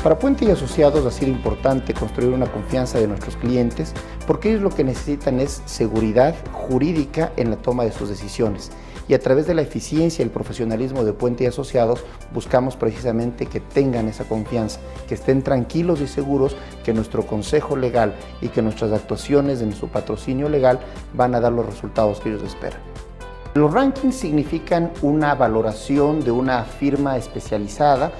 Para Puente y Asociados ha sido importante construir una confianza de nuestros clientes porque ellos lo que necesitan es seguridad jurídica en la toma de sus decisiones. Y a través de la eficiencia y el profesionalismo de Puente y Asociados buscamos precisamente que tengan esa confianza, que estén tranquilos y seguros que nuestro consejo legal y que nuestras actuaciones en su patrocinio legal van a dar los resultados que ellos esperan. Los rankings significan una valoración de una firma especializada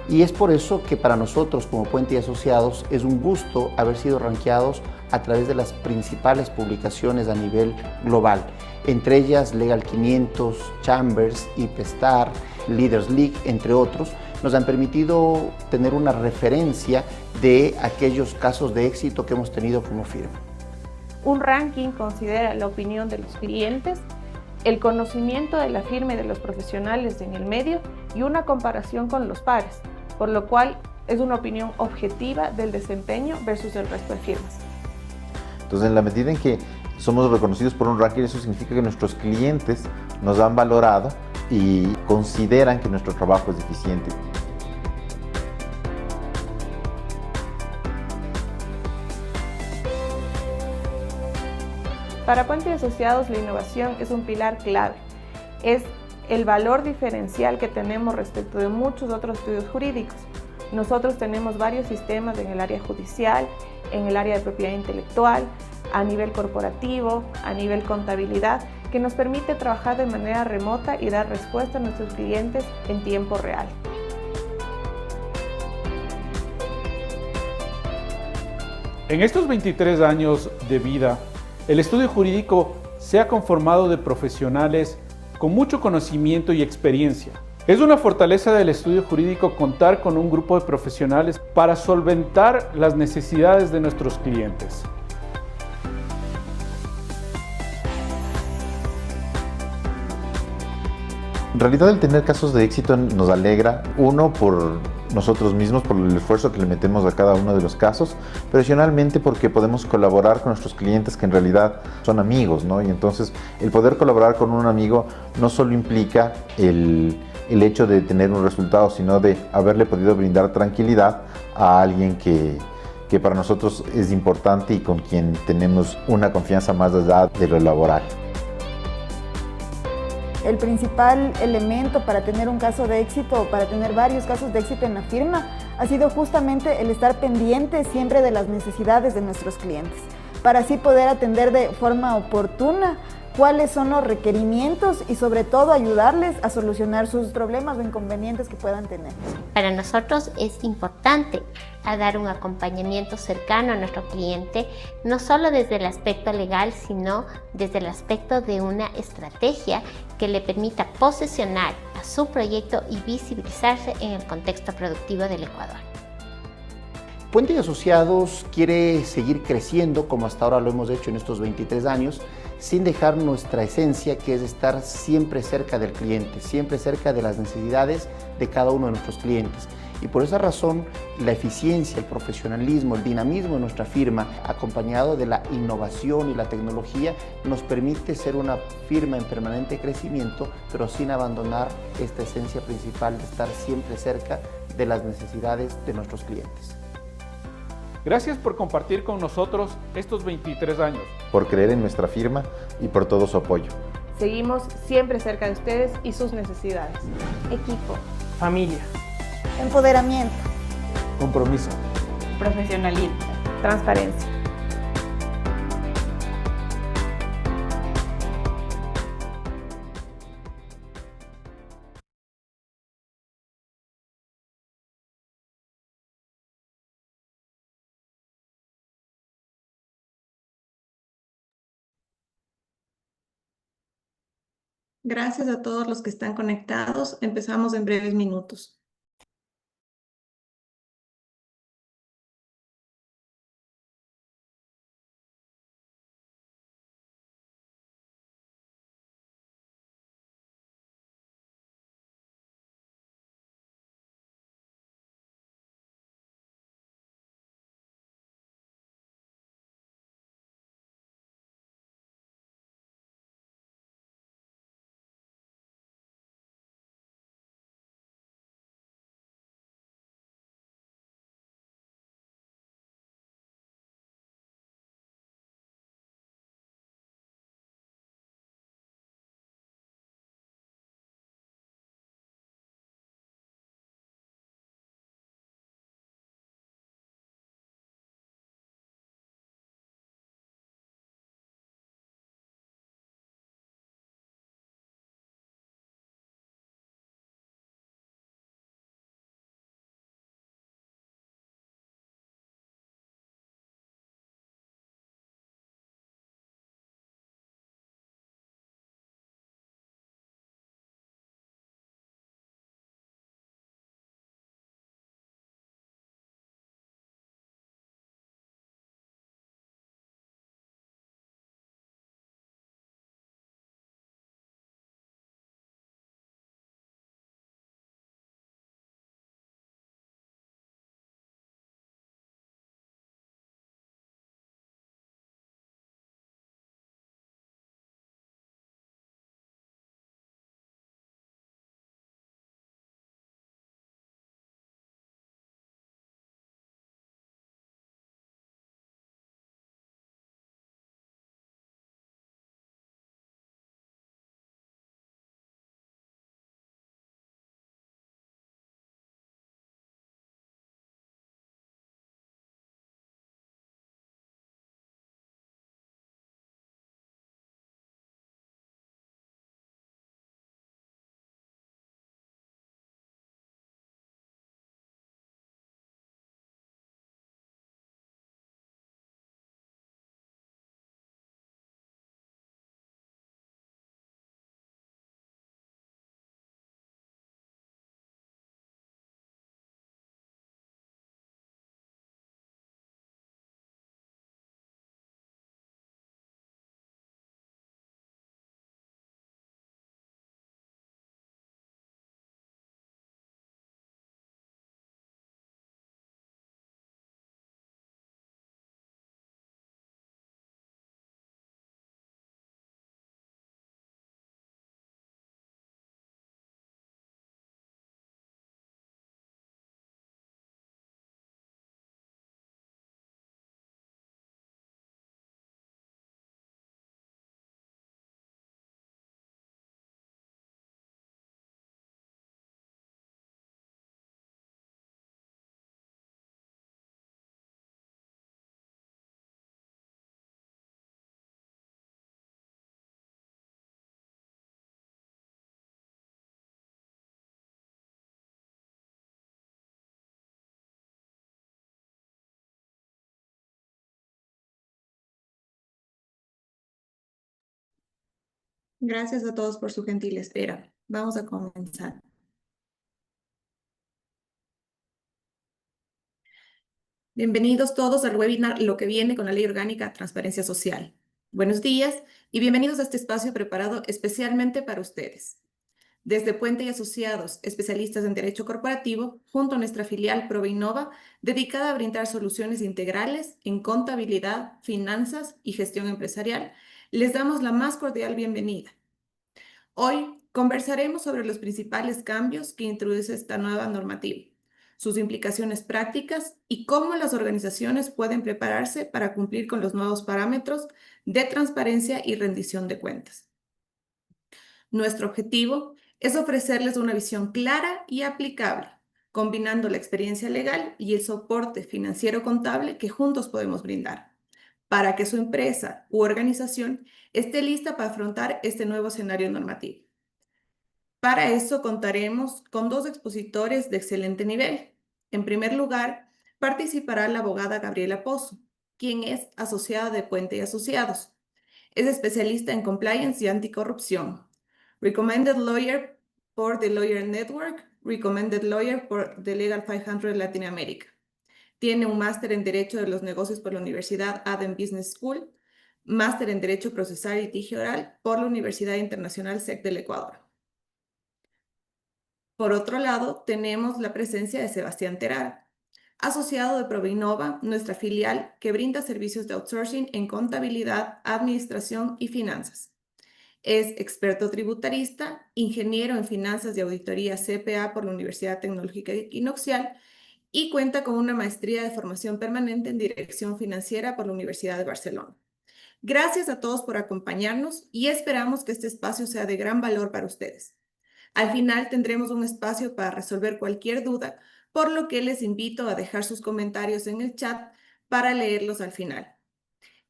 y es por eso que para nosotros como Puente y Asociados es un gusto haber sido rankeados a través de las principales publicaciones a nivel global, entre ellas Legal 500, Chambers, IPSTAR, Leaders League, entre otros, nos han permitido tener una referencia de aquellos casos de éxito que hemos tenido como firma. Un ranking considera la opinión de los clientes, el conocimiento de la firma y de los profesionales en el medio y una comparación con los pares, por lo cual es una opinión objetiva del desempeño versus el resto de firmas. Entonces, en la medida en que somos reconocidos por un ranking, eso significa que nuestros clientes nos han valorado y consideran que nuestro trabajo es eficiente. Para Puente y Asociados, la innovación es un pilar clave. Es el valor diferencial que tenemos respecto de muchos otros estudios jurídicos. Nosotros tenemos varios sistemas en el área judicial, en el área de propiedad intelectual, a nivel corporativo, a nivel contabilidad, que nos permite trabajar de manera remota y dar respuesta a nuestros clientes en tiempo real. En estos 23 años de vida, el estudio jurídico se ha conformado de profesionales con mucho conocimiento y experiencia. Es una fortaleza del estudio jurídico contar con un grupo de profesionales para solventar las necesidades de nuestros clientes. En realidad, el tener casos de éxito nos alegra, uno, por nosotros mismos, por el esfuerzo que le metemos a cada uno de los casos, pero adicionalmente porque podemos colaborar con nuestros clientes que en realidad son amigos, ¿no? Y entonces el poder colaborar con un amigo no solo implica el hecho de tener un resultado, sino de haberle podido brindar tranquilidad a alguien que para nosotros es importante y con quien tenemos una confianza más allá de lo laboral. El principal elemento para tener un caso de éxito o para tener varios casos de éxito en la firma ha sido justamente el estar pendiente siempre de las necesidades de nuestros clientes, para así poder atender de forma oportuna cuáles son los requerimientos y sobre todo ayudarles a solucionar sus problemas o inconvenientes que puedan tener. Para nosotros es importante dar un acompañamiento cercano a nuestro cliente, no solo desde el aspecto legal, sino desde el aspecto de una estrategia que le permita posicionar a su proyecto y visibilizarse en el contexto productivo del Ecuador. Puente y Asociados quiere seguir creciendo como hasta ahora lo hemos hecho en estos 23 años, sin dejar nuestra esencia, que es estar siempre cerca del cliente, siempre cerca de las necesidades de cada uno de nuestros clientes. Y por esa razón, la eficiencia, el profesionalismo, el dinamismo de nuestra firma, acompañado de la innovación y la tecnología, nos permite ser una firma en permanente crecimiento, pero sin abandonar esta esencia principal de estar siempre cerca de las necesidades de nuestros clientes. Gracias por compartir con nosotros estos 23 años. Por creer en nuestra firma y por todo su apoyo. Seguimos siempre cerca de ustedes y sus necesidades. Equipo. Familia. Empoderamiento. Compromiso. Profesionalismo. Transparencia. Gracias a todos los que están conectados. Empezamos en breves minutos. Gracias a todos por su gentil espera. Vamos a comenzar. Bienvenidos todos al webinar Lo que viene con la Ley Orgánica Transparencia Social. Buenos días y bienvenidos a este espacio preparado especialmente para ustedes. Desde Puente y Asociados, especialistas en Derecho Corporativo, junto a nuestra filial Proveinova, dedicada a brindar soluciones integrales en contabilidad, finanzas y gestión empresarial, les damos la más cordial bienvenida. Hoy conversaremos sobre los principales cambios que introduce esta nueva normativa, sus implicaciones prácticas y cómo las organizaciones pueden prepararse para cumplir con los nuevos parámetros de transparencia y rendición de cuentas. Nuestro objetivo es ofrecerles una visión clara y aplicable, combinando la experiencia legal y el soporte financiero contable que juntos podemos brindar, para que su empresa u organización esté lista para afrontar este nuevo escenario normativo. Para eso contaremos con dos expositores de excelente nivel. En primer lugar, participará la abogada Gabriela Pozo, quien es asociada de Puente y Asociados. Es especialista en compliance y anticorrupción. Recommended Lawyer por The Lawyer Network, Recommended Lawyer por The Legal 500 Latinoamérica. Tiene un máster en Derecho de los Negocios por la Universidad Adem Business School, máster en Derecho Procesal y Litigio Oral por la Universidad Internacional SEC del Ecuador. Por otro lado, tenemos la presencia de Sebastián Terán, asociado de Proveinova, nuestra filial que brinda servicios de outsourcing en contabilidad, administración y finanzas. Es experto tributarista, ingeniero en finanzas y auditoría CPA por la Universidad Tecnológica Equinoccial y cuenta con una maestría de formación permanente en dirección financiera por la Universidad de Barcelona. Gracias a todos por acompañarnos y esperamos que este espacio sea de gran valor para ustedes. Al final tendremos un espacio para resolver cualquier duda, por lo que les invito a dejar sus comentarios en el chat para leerlos al final.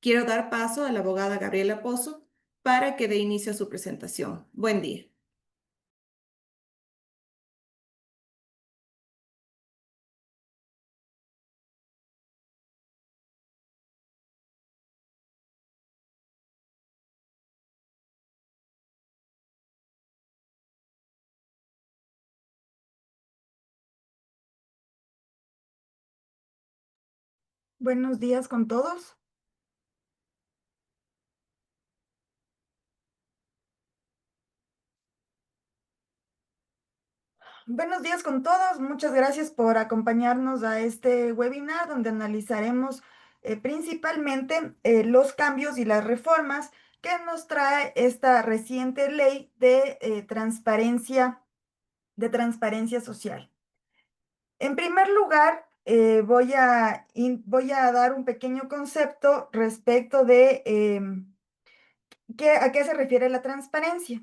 Quiero dar paso a la abogada Gabriela Pozo para que dé inicio a su presentación. Buen día. Buenos días con todos. Buenos días con todos. Muchas gracias por acompañarnos a este webinar donde analizaremos principalmente los cambios y las reformas que nos trae esta reciente ley de transparencia social. En primer lugar, voy a dar un pequeño concepto respecto de a qué se refiere la transparencia.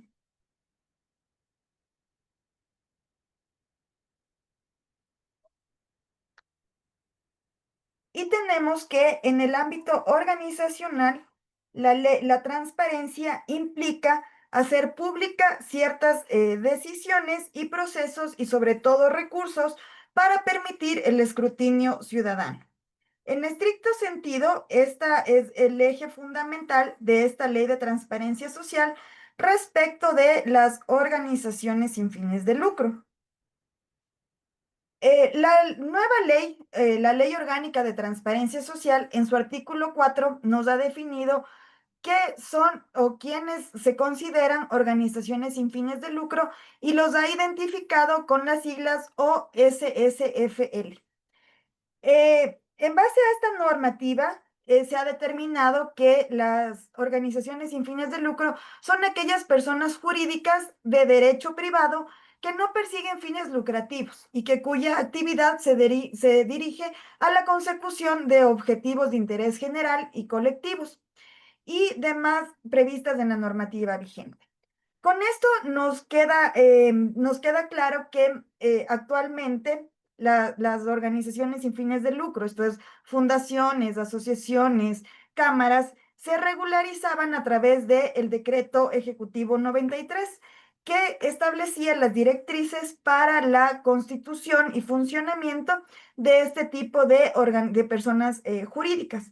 Y tenemos que en el ámbito organizacional, la transparencia implica hacer pública ciertas decisiones y procesos y sobre todo recursos para permitir el escrutinio ciudadano. En estricto sentido, esta es el eje fundamental de esta ley de transparencia social respecto de las organizaciones sin fines de lucro. La nueva ley, la Ley Orgánica de Transparencia Social, en su artículo 4, nos ha definido qué son o quiénes se consideran organizaciones sin fines de lucro y los ha identificado con las siglas OSSFL. En base a esta normativa, se ha determinado que las organizaciones sin fines de lucro son aquellas personas jurídicas de derecho privado que no persiguen fines lucrativos y cuya actividad se dirige a la consecución de objetivos de interés general y colectivos y demás previstas en la normativa vigente. Con esto nos queda claro que actualmente las organizaciones sin fines de lucro, esto es, fundaciones, asociaciones, cámaras, se regularizaban a través del Decreto Ejecutivo 93, que establecía las directrices para la constitución y funcionamiento de este tipo de personas jurídicas.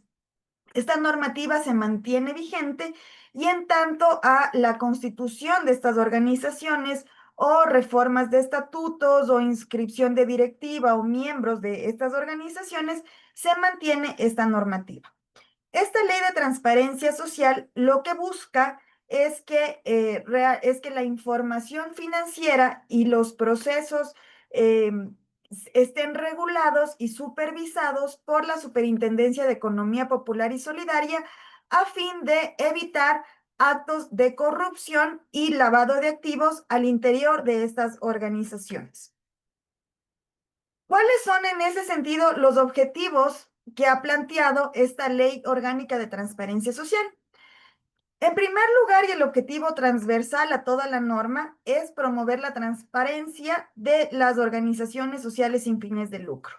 Esta normativa se mantiene vigente y en tanto a la constitución de estas organizaciones o reformas de estatutos o inscripción de directiva o miembros de estas organizaciones, se mantiene esta normativa. Esta ley de transparencia social lo que busca es que la información financiera y los procesos estén regulados y supervisados por la Superintendencia de Economía Popular y Solidaria a fin de evitar actos de corrupción y lavado de activos al interior de estas organizaciones. ¿Cuáles son en ese sentido los objetivos que ha planteado esta Ley Orgánica de Transparencia Social? En primer lugar, y el objetivo transversal a toda la norma es promover la transparencia de las organizaciones sociales sin fines de lucro.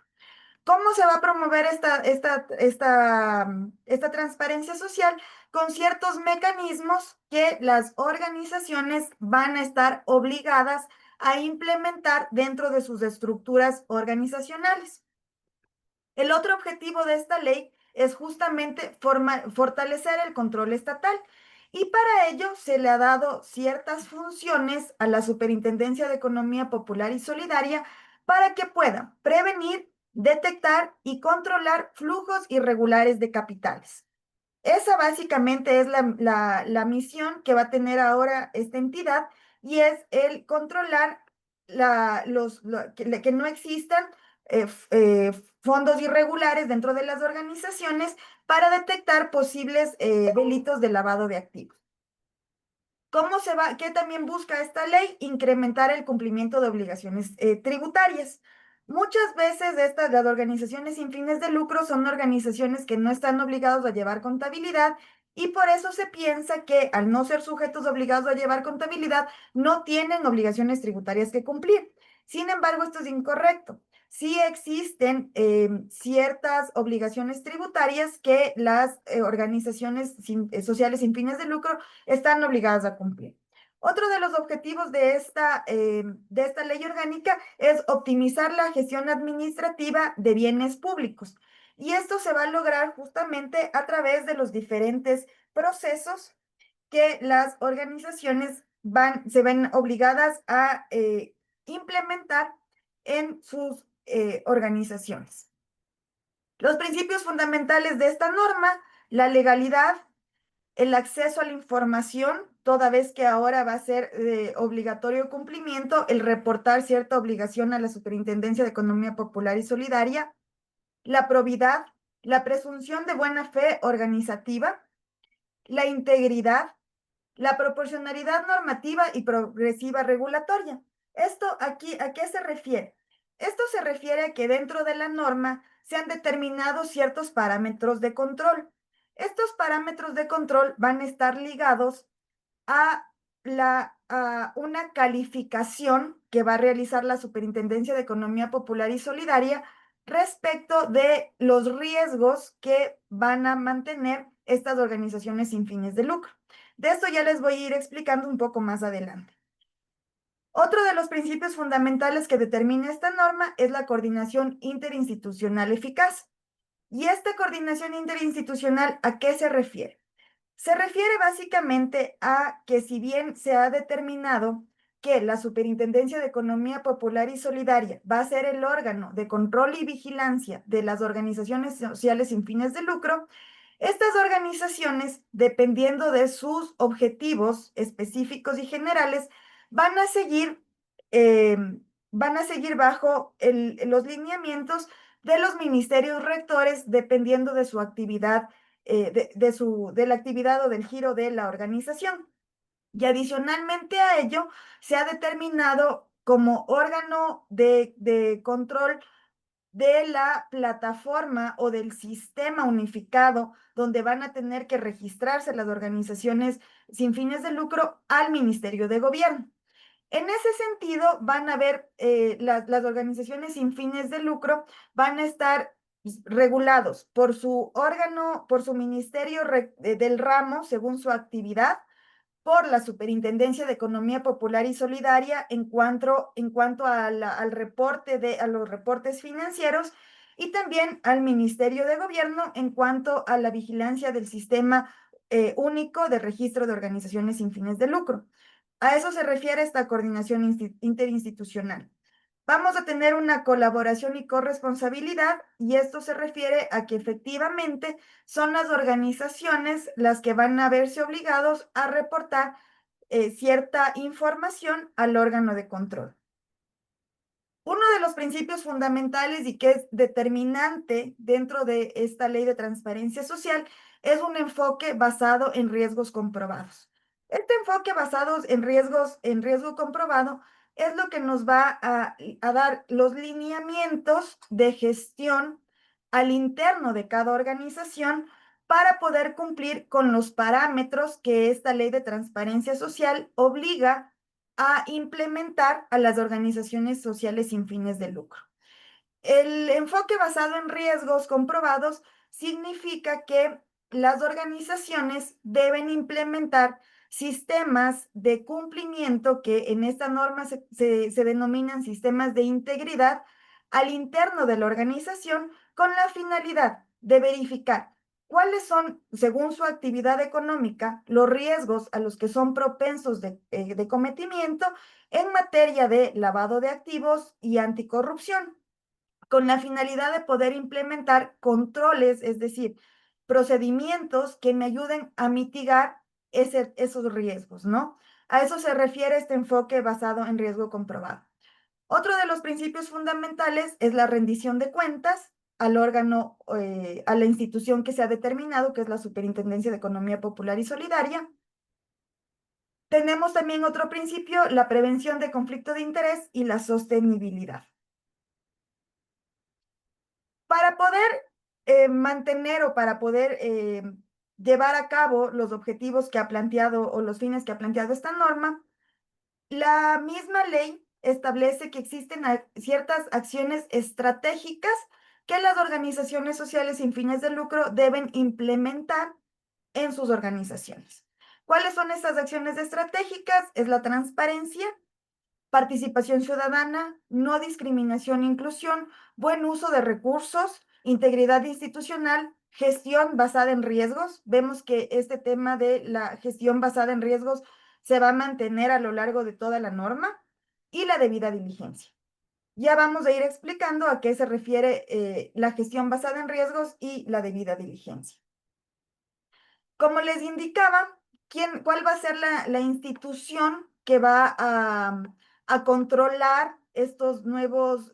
¿Cómo se va a promover esta transparencia social? Con ciertos mecanismos que las organizaciones van a estar obligadas a implementar dentro de sus estructuras organizacionales. El otro objetivo de esta ley es justamente fortalecer el control estatal. Y para ello se le ha dado ciertas funciones a la Superintendencia de Economía Popular y Solidaria para que pueda prevenir, detectar y controlar flujos irregulares de capitales. Esa básicamente es la misión que va a tener ahora esta entidad y es el controlar que no existan fondos irregulares dentro de las organizaciones para detectar posibles delitos de lavado de activos. ¿Qué también busca esta ley? Incrementar el cumplimiento de obligaciones tributarias. Muchas veces las organizaciones sin fines de lucro son organizaciones que no están obligados a llevar contabilidad y por eso se piensa que al no ser sujetos obligados a llevar contabilidad, no tienen obligaciones tributarias que cumplir. Sin embargo, esto es incorrecto. Sí existen ciertas obligaciones tributarias que las organizaciones sociales sin fines de lucro están obligadas a cumplir. Otro de los objetivos de esta ley orgánica es optimizar la gestión administrativa de bienes públicos. Y esto se va a lograr justamente a través de los diferentes procesos que las organizaciones se ven obligadas a implementar en sus organizaciones. Los principios fundamentales de esta norma: la legalidad, el acceso a la información, toda vez que ahora va a ser de obligatorio cumplimiento el reportar cierta obligación a la Superintendencia de Economía Popular y Solidaria, la probidad, la presunción de buena fe organizativa, la integridad, la proporcionalidad normativa y progresiva regulatoria. ¿Esto aquí a qué se refiere? Esto se refiere a que dentro de la norma se han determinado ciertos parámetros de control. Estos parámetros de control van a estar ligados a una calificación que va a realizar la Superintendencia de Economía Popular y Solidaria respecto de los riesgos que van a mantener estas organizaciones sin fines de lucro. De esto ya les voy a ir explicando un poco más adelante. Otro de los principios fundamentales que determina esta norma es la coordinación interinstitucional eficaz. ¿Y esta coordinación interinstitucional a qué se refiere? Se refiere básicamente a que si bien se ha determinado que la Superintendencia de Economía Popular y Solidaria va a ser el órgano de control y vigilancia de las organizaciones sociales sin fines de lucro, estas organizaciones, dependiendo de sus objetivos específicos y generales, van a seguir bajo los lineamientos de los ministerios rectores, dependiendo de su actividad, de la actividad o del giro de la organización. Y adicionalmente a ello, se ha determinado como órgano de control de la plataforma o del sistema unificado donde van a tener que registrarse las organizaciones sin fines de lucro al Ministerio de Gobierno. En ese sentido, van a ver las organizaciones sin fines de lucro van a estar regulados por su órgano, por su ministerio del ramo según su actividad, por la Superintendencia de Economía Popular y Solidaria en cuanto a los reportes financieros y también al Ministerio de Gobierno en cuanto a la vigilancia del sistema único de registro de organizaciones sin fines de lucro. A eso se refiere esta coordinación interinstitucional. Vamos a tener una colaboración y corresponsabilidad, y esto se refiere a que efectivamente son las organizaciones las que van a verse obligados a reportar cierta información al órgano de control. Uno de los principios fundamentales y que es determinante dentro de esta ley de transparencia social es un enfoque basado en riesgos comprobados. Este enfoque basado en riesgo comprobado es lo que nos va a dar los lineamientos de gestión al interno de cada organización para poder cumplir con los parámetros que esta ley de transparencia social obliga a implementar a las organizaciones sociales sin fines de lucro. El enfoque basado en riesgos comprobados significa que las organizaciones deben implementar sistemas de cumplimiento que en esta norma se denominan sistemas de integridad al interno de la organización con la finalidad de verificar cuáles son, según su actividad económica, los riesgos a los que son propensos de cometimiento en materia de lavado de activos y anticorrupción, con la finalidad de poder implementar controles, es decir, procedimientos que me ayuden a mitigar esos riesgos, ¿no? A eso se refiere este enfoque basado en riesgo comprobado. Otro de los principios fundamentales es la rendición de cuentas al órgano, a la institución que se ha determinado, que es la Superintendencia de Economía Popular y Solidaria. Tenemos también otro principio, la prevención de conflicto de interés y la sostenibilidad. Para poder mantener o para poder llevar a cabo los objetivos que ha planteado o los fines que ha planteado esta norma, la misma ley establece que existen ciertas acciones estratégicas que las organizaciones sociales sin fines de lucro deben implementar en sus organizaciones. ¿Cuáles son estas acciones estratégicas? Es la transparencia, participación ciudadana, no discriminación e inclusión, buen uso de recursos, integridad institucional, gestión basada en riesgos. Vemos que este tema de la gestión basada en riesgos se va a mantener a lo largo de toda la norma, y la debida diligencia. Ya vamos a ir explicando a qué se refiere la gestión basada en riesgos y la debida diligencia. Como les indicaba, ¿cuál va a ser la institución que va a controlar estos nuevos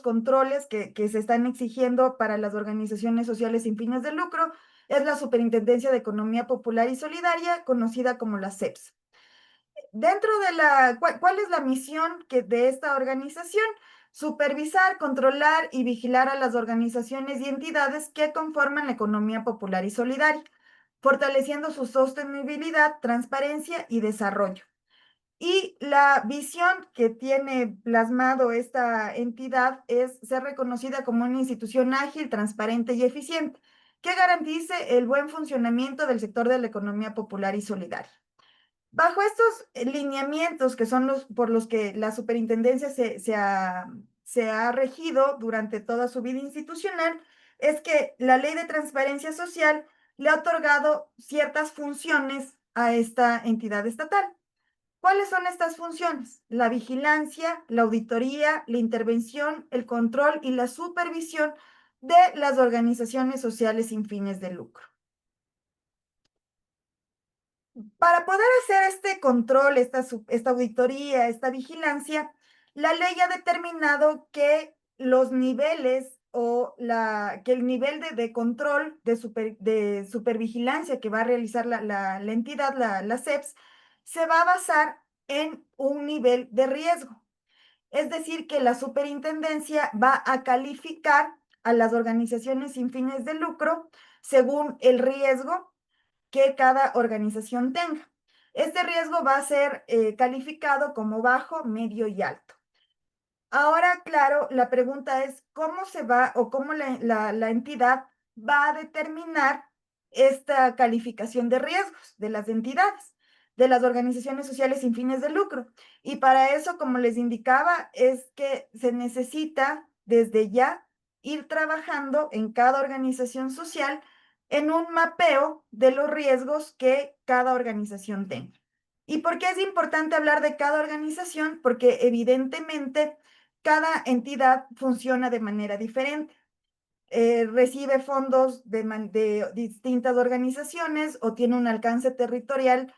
controles que se están exigiendo para las organizaciones sociales sin fines de lucro? Es la Superintendencia de Economía Popular y Solidaria, conocida como la SEPS. Dentro de ¿cuál es la misión de esta organización? Supervisar, controlar y vigilar a las organizaciones y entidades que conforman la economía popular y solidaria, fortaleciendo su sostenibilidad, transparencia y desarrollo. Y la visión que tiene plasmado esta entidad es ser reconocida como una institución ágil, transparente y eficiente, que garantice el buen funcionamiento del sector de la economía popular y solidaria. Bajo estos lineamientos, que son por los que la superintendencia se ha regido durante toda su vida institucional, es que la Ley de Transparencia Social le ha otorgado ciertas funciones a esta entidad estatal. ¿Cuáles son estas funciones? La vigilancia, la auditoría, la intervención, el control y la supervisión de las organizaciones sociales sin fines de lucro. Para poder hacer este control, esta auditoría, esta vigilancia, la ley ha determinado que los niveles que el nivel de control, de supervigilancia que va a realizar la entidad, la SEPS, se va a basar en un nivel de riesgo. Es decir, que la superintendencia va a calificar a las organizaciones sin fines de lucro según el riesgo que cada organización tenga. Este riesgo va a ser calificado como bajo, medio y alto. Ahora, claro, la pregunta es cómo se va o cómo la entidad va a determinar esta calificación de riesgos de las entidades, de las organizaciones sociales sin fines de lucro. Y para eso, como les indicaba, es que se necesita desde ya ir trabajando en cada organización social en un mapeo de los riesgos que cada organización tenga. ¿Y por qué es importante hablar de cada organización? Porque evidentemente cada entidad funciona de manera diferente. Recibe fondos de distintas organizaciones o tiene un alcance territorial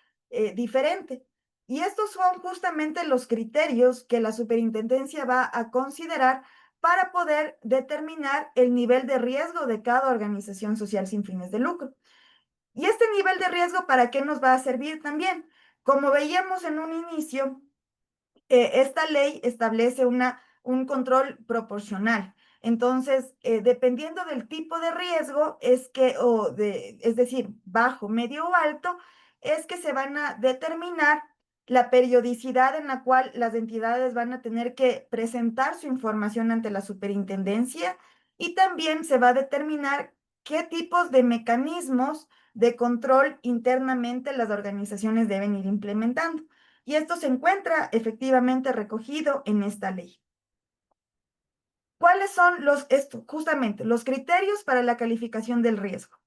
diferente. Y estos son justamente los criterios que la superintendencia va a considerar para poder determinar el nivel de riesgo de cada organización social sin fines de lucro. ¿Y este nivel de riesgo para qué nos va a servir también? Como veíamos en un inicio, esta ley establece un control proporcional. Entonces, dependiendo del tipo de riesgo, es decir, bajo, medio o alto, es que se van a determinar la periodicidad en la cual las entidades van a tener que presentar su información ante la superintendencia y también se va a determinar qué tipos de mecanismos de control internamente las organizaciones deben ir implementando. Y esto se encuentra efectivamente recogido en esta ley. ¿Cuáles son justamente los criterios para la calificación del riesgo?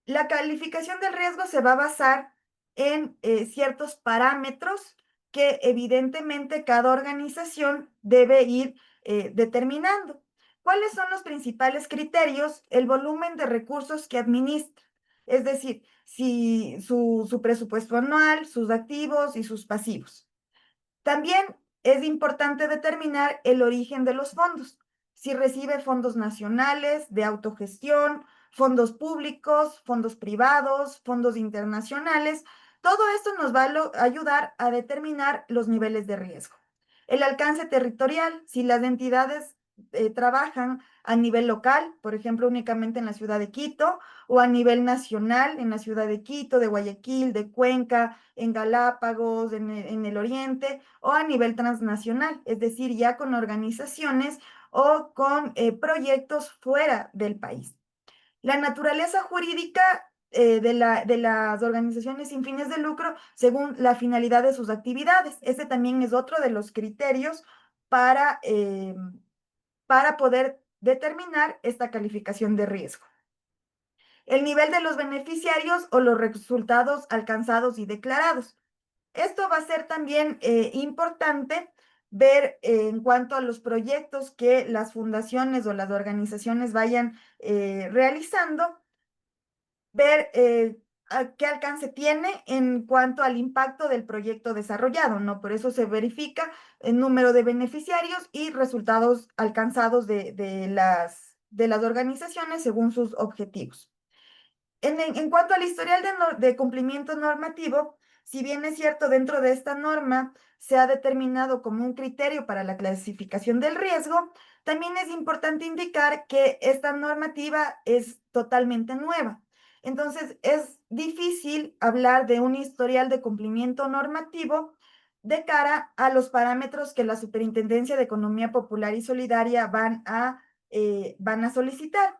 La calificación del riesgo se va a basar en ciertos parámetros que evidentemente cada organización debe ir determinando. ¿Cuáles son los principales criterios? El volumen de recursos que administra, es decir, si su presupuesto anual, sus activos y sus pasivos. También es importante determinar el origen de los fondos, si recibe fondos nacionales, de autogestión, fondos públicos, fondos privados, fondos internacionales. Todo esto nos va a ayudar a determinar los niveles de riesgo. El alcance territorial, si las entidades trabajan a nivel local, por ejemplo, únicamente en la ciudad de Quito, o a nivel nacional, en la ciudad de Quito, de Guayaquil, de Cuenca, en Galápagos, en el oriente, o a nivel transnacional, es decir, ya con organizaciones o con proyectos fuera del país. La naturaleza jurídica de las organizaciones sin fines de lucro según la finalidad de sus actividades. Este también es otro de los criterios para poder determinar esta calificación de riesgo. El nivel de los beneficiarios o los resultados alcanzados y declarados. Esto va a ser también importante ver en cuanto a los proyectos que las fundaciones o las organizaciones vayan realizando, ver qué alcance tiene en cuanto al impacto del proyecto desarrollado, ¿no? Por eso se verifica el número de beneficiarios y resultados alcanzados de las organizaciones según sus objetivos. En cuanto al historial de cumplimiento normativo, si bien es cierto, dentro de esta norma se ha determinado como un criterio para la clasificación del riesgo, también es importante indicar que esta normativa es totalmente nueva. Entonces, es difícil hablar de un historial de cumplimiento normativo de cara a los parámetros que la Superintendencia de Economía Popular y Solidaria van a solicitar.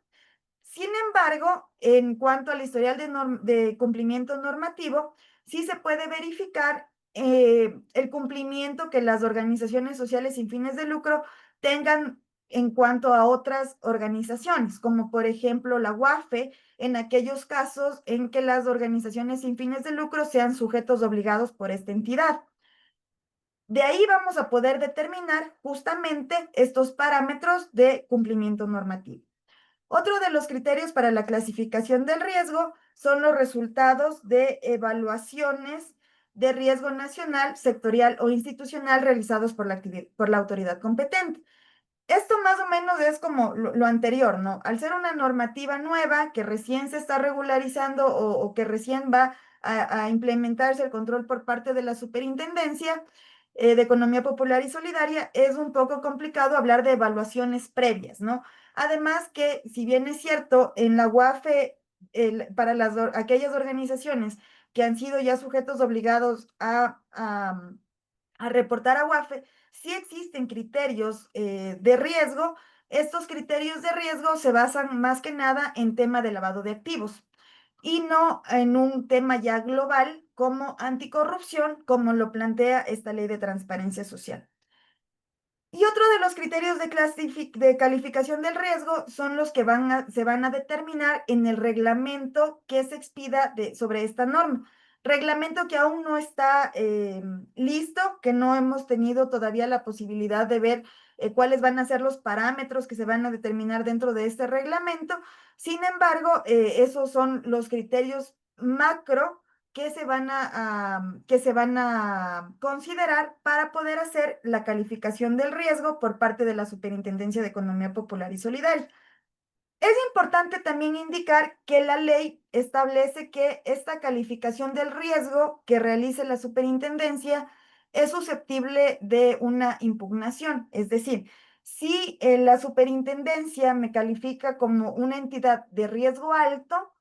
Sin embargo, en cuanto al historial de cumplimiento normativo, sí se puede verificar el cumplimiento que las organizaciones sociales sin fines de lucro tengan en cuanto a otras organizaciones, como por ejemplo la UAFE, en aquellos casos en que las organizaciones sin fines de lucro sean sujetos obligados por esta entidad. De ahí vamos a poder determinar justamente estos parámetros de cumplimiento normativo. Otro de los criterios para la clasificación del riesgo son los resultados de evaluaciones de riesgo nacional, sectorial o institucional realizados por la autoridad competente. Esto más o menos es como lo anterior, ¿no? Al ser una normativa nueva que recién se está regularizando o que recién va a implementarse el control por parte de la Superintendencia de Economía Popular y Solidaria, es un poco complicado hablar de evaluaciones previas, ¿no? Además que, si bien es cierto, en la UAFE, para aquellas organizaciones que han sido ya sujetos obligados a reportar a UAFE, sí existen criterios de riesgo. Estos criterios de riesgo se basan más que nada en tema de lavado de activos y no en un tema ya global como anticorrupción, como lo plantea esta ley de transparencia social. Y otro de los criterios de calificación del riesgo son los que se van a determinar en el reglamento que se expida sobre esta norma. Reglamento que aún no está listo, que no hemos tenido todavía la posibilidad de ver cuáles van a ser los parámetros que se van a determinar dentro de este reglamento. Sin embargo, esos son los criterios macro que se van a considerar para poder hacer la calificación del riesgo por parte de la Superintendencia de Economía Popular y Solidaria. Es importante también indicar que la ley establece que esta calificación del riesgo que realice la superintendencia es susceptible de una impugnación. Es decir, si la superintendencia me califica como una entidad de riesgo alto,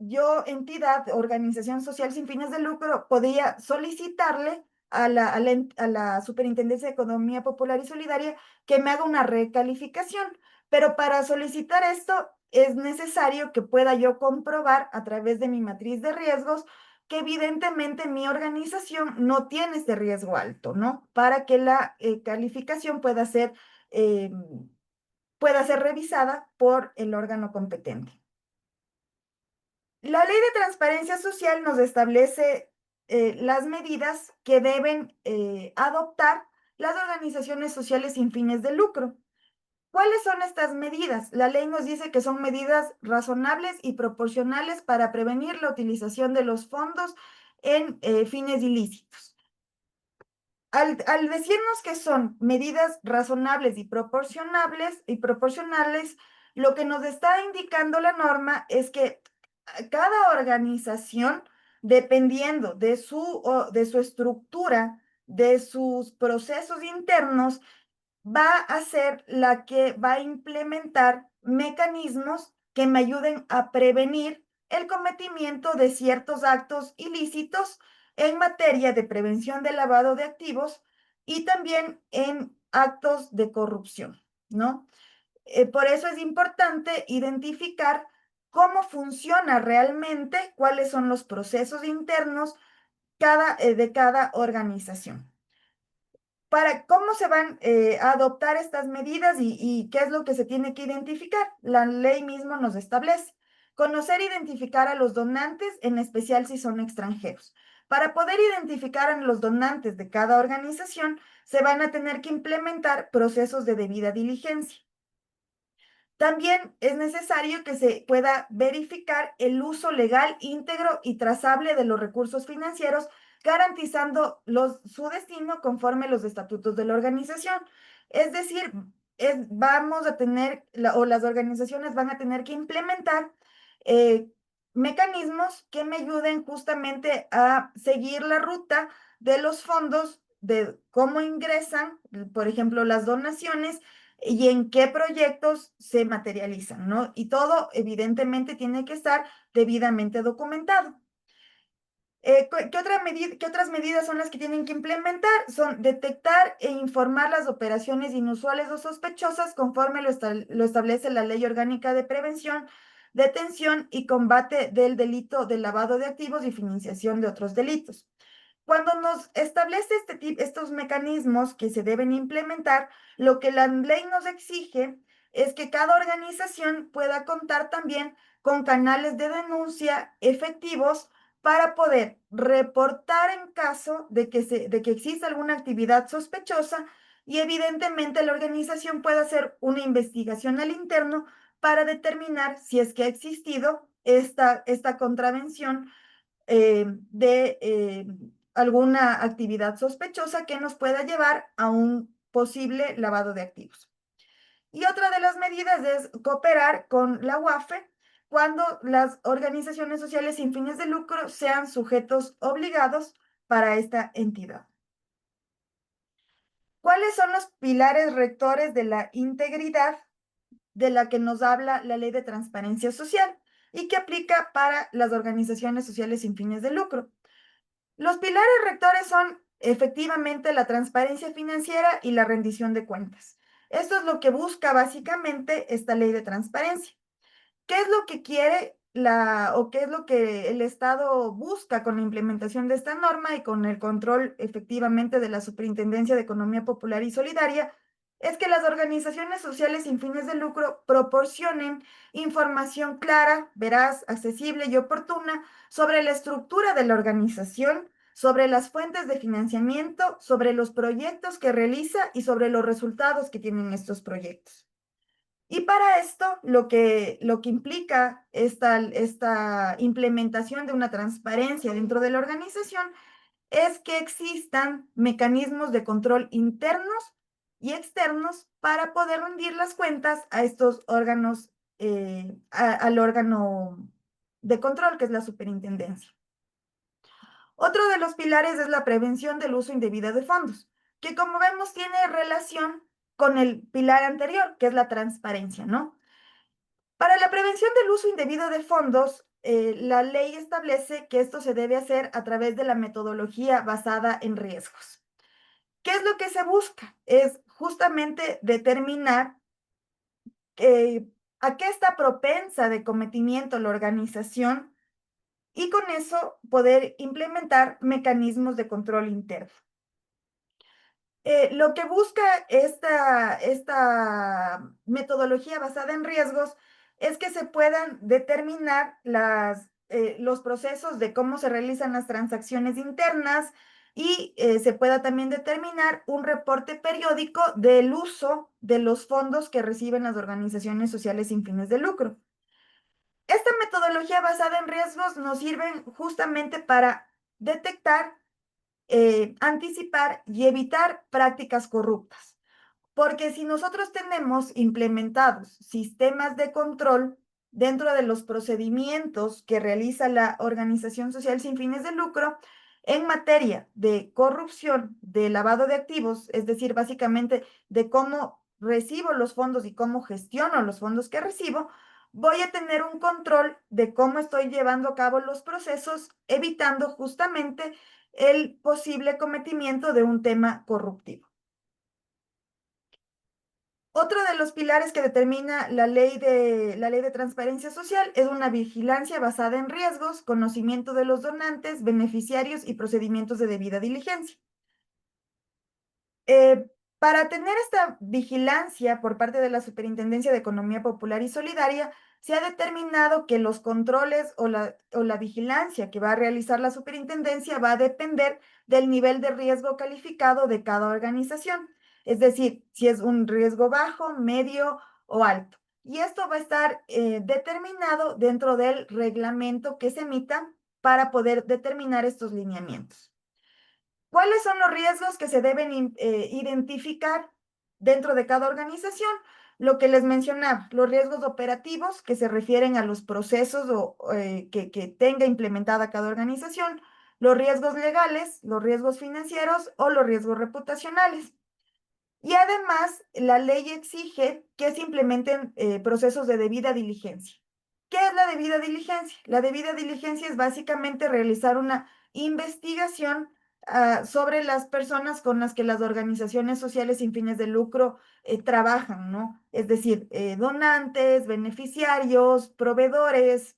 yo, entidad, organización social sin fines de lucro, podría solicitarle a la Superintendencia de Economía Popular y Solidaria que me haga una recalificación. Pero para solicitar esto es necesario que pueda yo comprobar a través de mi matriz de riesgos que evidentemente mi organización no tiene este riesgo alto, ¿no? Para que la calificación pueda ser revisada por el órgano competente. La Ley de Transparencia Social nos establece las medidas que deben adoptar las organizaciones sociales sin fines de lucro. ¿Cuáles son estas medidas? La ley nos dice que son medidas razonables y proporcionales para prevenir la utilización de los fondos en fines ilícitos. Al decirnos que son medidas razonables y proporcionales, lo que nos está indicando la norma es que cada organización, dependiendo de su estructura, de sus procesos internos, va a ser la que va a implementar mecanismos que me ayuden a prevenir el cometimiento de ciertos actos ilícitos en materia de prevención del lavado de activos y también en actos de corrupción, ¿no? Por eso es importante identificar cómo funciona realmente, cuáles son los procesos internos de cada organización. Para cómo se van a adoptar estas medidas y qué es lo que se tiene que identificar. La ley mismo nos establece. Conocer e identificar a los donantes, en especial si son extranjeros. Para poder identificar a los donantes de cada organización, se van a tener que implementar procesos de debida diligencia. También es necesario que se pueda verificar el uso legal, íntegro y trazable de los recursos financieros, garantizando su destino conforme los estatutos de la organización. Es decir, vamos a tener, o las organizaciones van a tener que implementar mecanismos que me ayuden justamente a seguir la ruta de los fondos, de cómo ingresan, por ejemplo, las donaciones, y en qué proyectos se materializan, ¿no? Y todo, evidentemente, tiene que estar debidamente documentado. ¿Qué otras medidas son las que tienen que implementar? Son detectar e informar las operaciones inusuales o sospechosas conforme lo establece la Ley Orgánica de Prevención, Detención y Combate del Delito de Lavado de Activos y Financiación de otros delitos. Cuando nos establece estos mecanismos que se deben implementar, lo que la ley nos exige es que cada organización pueda contar también con canales de denuncia efectivos para poder reportar en caso de que exista alguna actividad sospechosa y evidentemente la organización pueda hacer una investigación al interno para determinar si es que ha existido esta contravención de alguna actividad sospechosa que nos pueda llevar a un posible lavado de activos. Y otra de las medidas es cooperar con la UAFE cuando las organizaciones sociales sin fines de lucro sean sujetos obligados para esta entidad. ¿Cuáles son los pilares rectores de la integridad de la que nos habla la Ley de Transparencia Social y que aplica para las organizaciones sociales sin fines de lucro? Los pilares rectores son efectivamente la transparencia financiera y la rendición de cuentas. Esto es lo que busca básicamente esta ley de transparencia. ¿Qué es lo que quiere qué es lo que el Estado busca con la implementación de esta norma y con el control efectivamente de la Superintendencia de Economía Popular y Solidaria? es que las organizaciones sociales sin fines de lucro proporcionen información clara, veraz, accesible y oportuna sobre la estructura de la organización, sobre las fuentes de financiamiento, sobre los proyectos que realiza y sobre los resultados que tienen estos proyectos. Y para esto, lo que implica esta implementación de una transparencia dentro de la organización es que existan mecanismos de control internos y externos para poder rendir las cuentas a estos órganos, al órgano de control, que es la superintendencia. Otro de los pilares es la prevención del uso indebido de fondos, que como vemos tiene relación con el pilar anterior, que es la transparencia, ¿no? Para la prevención del uso indebido de fondos, la ley establece que esto se debe hacer a través de la metodología basada en riesgos. ¿Qué es lo que se busca? Es justamente determinar a qué está propensa de cometimiento la organización y con eso poder implementar mecanismos de control interno. Lo que busca esta metodología basada en riesgos es que se puedan determinar los procesos de cómo se realizan las transacciones internas y se pueda también determinar un reporte periódico del uso de los fondos que reciben las organizaciones sociales sin fines de lucro. Esta metodología basada en riesgos nos sirve justamente para detectar, anticipar y evitar prácticas corruptas. Porque si nosotros tenemos implementados sistemas de control dentro de los procedimientos que realiza la organización social sin fines de lucro, en materia de corrupción, de lavado de activos, es decir, básicamente de cómo recibo los fondos y cómo gestiono los fondos que recibo, voy a tener un control de cómo estoy llevando a cabo los procesos, evitando justamente el posible cometimiento de un tema corruptivo. Otro de los pilares que determina la ley de transparencia social es una vigilancia basada en riesgos, conocimiento de los donantes, beneficiarios y procedimientos de debida diligencia. Para tener esta vigilancia por parte de la Superintendencia de Economía Popular y Solidaria, se ha determinado que los controles o la vigilancia que va a realizar la superintendencia va a depender del nivel de riesgo calificado de cada organización. Es decir, si es un riesgo bajo, medio o alto. Y esto va a estar determinado dentro del reglamento que se emita para poder determinar estos lineamientos. ¿Cuáles son los riesgos que se deben identificar dentro de cada organización? Lo que les mencionaba, los riesgos operativos que se refieren a los procesos que tenga implementada cada organización, los riesgos legales, los riesgos financieros o los riesgos reputacionales. Y además, la ley exige que se implementen procesos de debida diligencia. ¿Qué es la debida diligencia? La debida diligencia es básicamente realizar una investigación sobre las personas con las que las organizaciones sociales sin fines de lucro trabajan, ¿no? Es decir, donantes, beneficiarios, proveedores,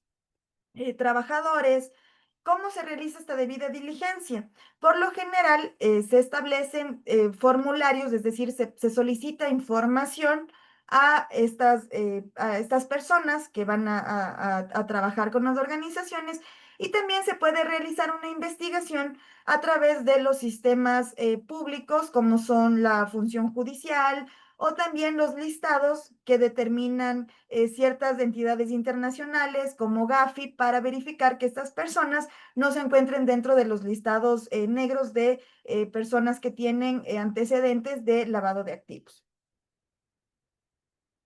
trabajadores. ¿Cómo se realiza esta debida diligencia? Por lo general, se establecen formularios, es decir, se solicita información a estas personas que van a trabajar con las organizaciones y también se puede realizar una investigación a través de los sistemas públicos como son la función judicial o también los listados que determinan ciertas entidades internacionales como Gafi para verificar que estas personas no se encuentren dentro de los listados negros de personas que tienen antecedentes de lavado de activos.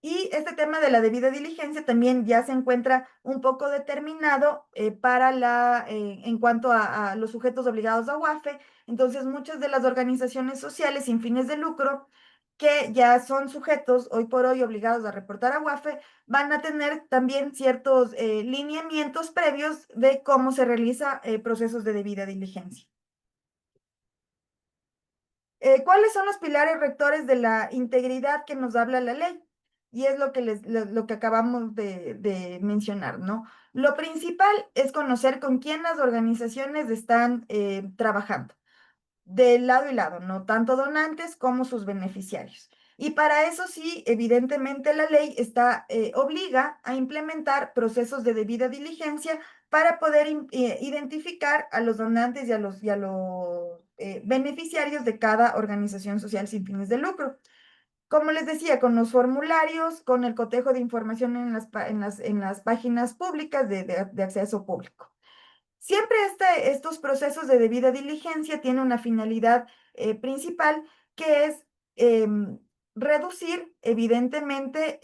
Y este tema de la debida diligencia también ya se encuentra un poco determinado en cuanto a los sujetos obligados a UAFE. Entonces, muchas de las organizaciones sociales sin fines de lucro que ya son sujetos hoy por hoy obligados a reportar a UAFE, van a tener también ciertos lineamientos previos de cómo se realiza procesos de debida diligencia. ¿Cuáles son los pilares rectores de la integridad que nos habla la ley? Y es lo que acabamos de mencionar, ¿no? Lo principal es conocer con quién las organizaciones están trabajando, de lado y lado, ¿no? Tanto donantes como sus beneficiarios. Y para eso sí, evidentemente la ley obliga a implementar procesos de debida diligencia para poder identificar a los donantes y a los beneficiarios de cada organización social sin fines de lucro. Como les decía, con los formularios, con el cotejo de información en las páginas públicas de acceso público. Siempre estos procesos de debida diligencia tienen una finalidad principal, que es reducir, evidentemente,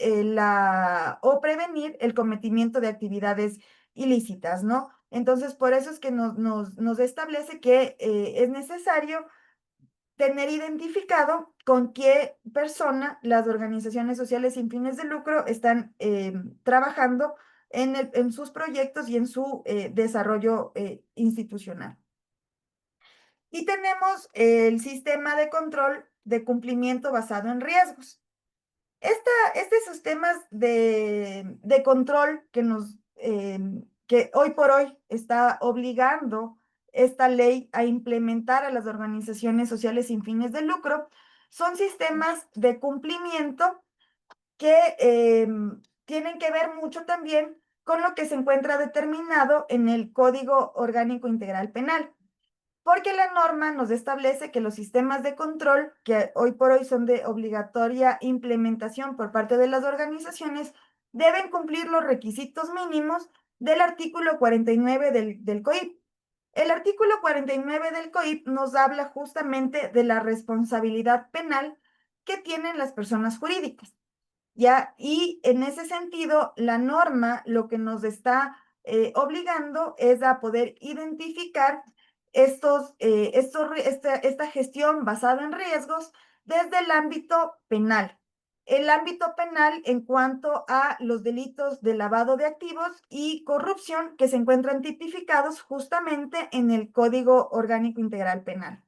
o prevenir el cometimiento de actividades ilícitas, ¿no? Entonces, por eso es que nos establece que es necesario tener identificado con qué persona las organizaciones sociales sin fines de lucro están trabajando en sus proyectos y en su desarrollo institucional. Y tenemos el sistema de control de cumplimiento basado en riesgos. Estos sistemas de control que hoy por hoy está obligando esta ley a implementar a las organizaciones sociales sin fines de lucro, son sistemas de cumplimiento que tienen que ver mucho también con lo que se encuentra determinado en el Código Orgánico Integral Penal. Porque la norma nos establece que los sistemas de control, que hoy por hoy son de obligatoria implementación por parte de las organizaciones, deben cumplir los requisitos mínimos del artículo 49 del COIP. El artículo 49 del COIP nos habla justamente de la responsabilidad penal que tienen las personas jurídicas. ¿Ya? Y en ese sentido, la norma lo que nos está obligando es a poder identificar esta gestión basada en riesgos desde el ámbito penal. El ámbito penal en cuanto a los delitos de lavado de activos y corrupción que se encuentran tipificados justamente en el Código Orgánico Integral Penal.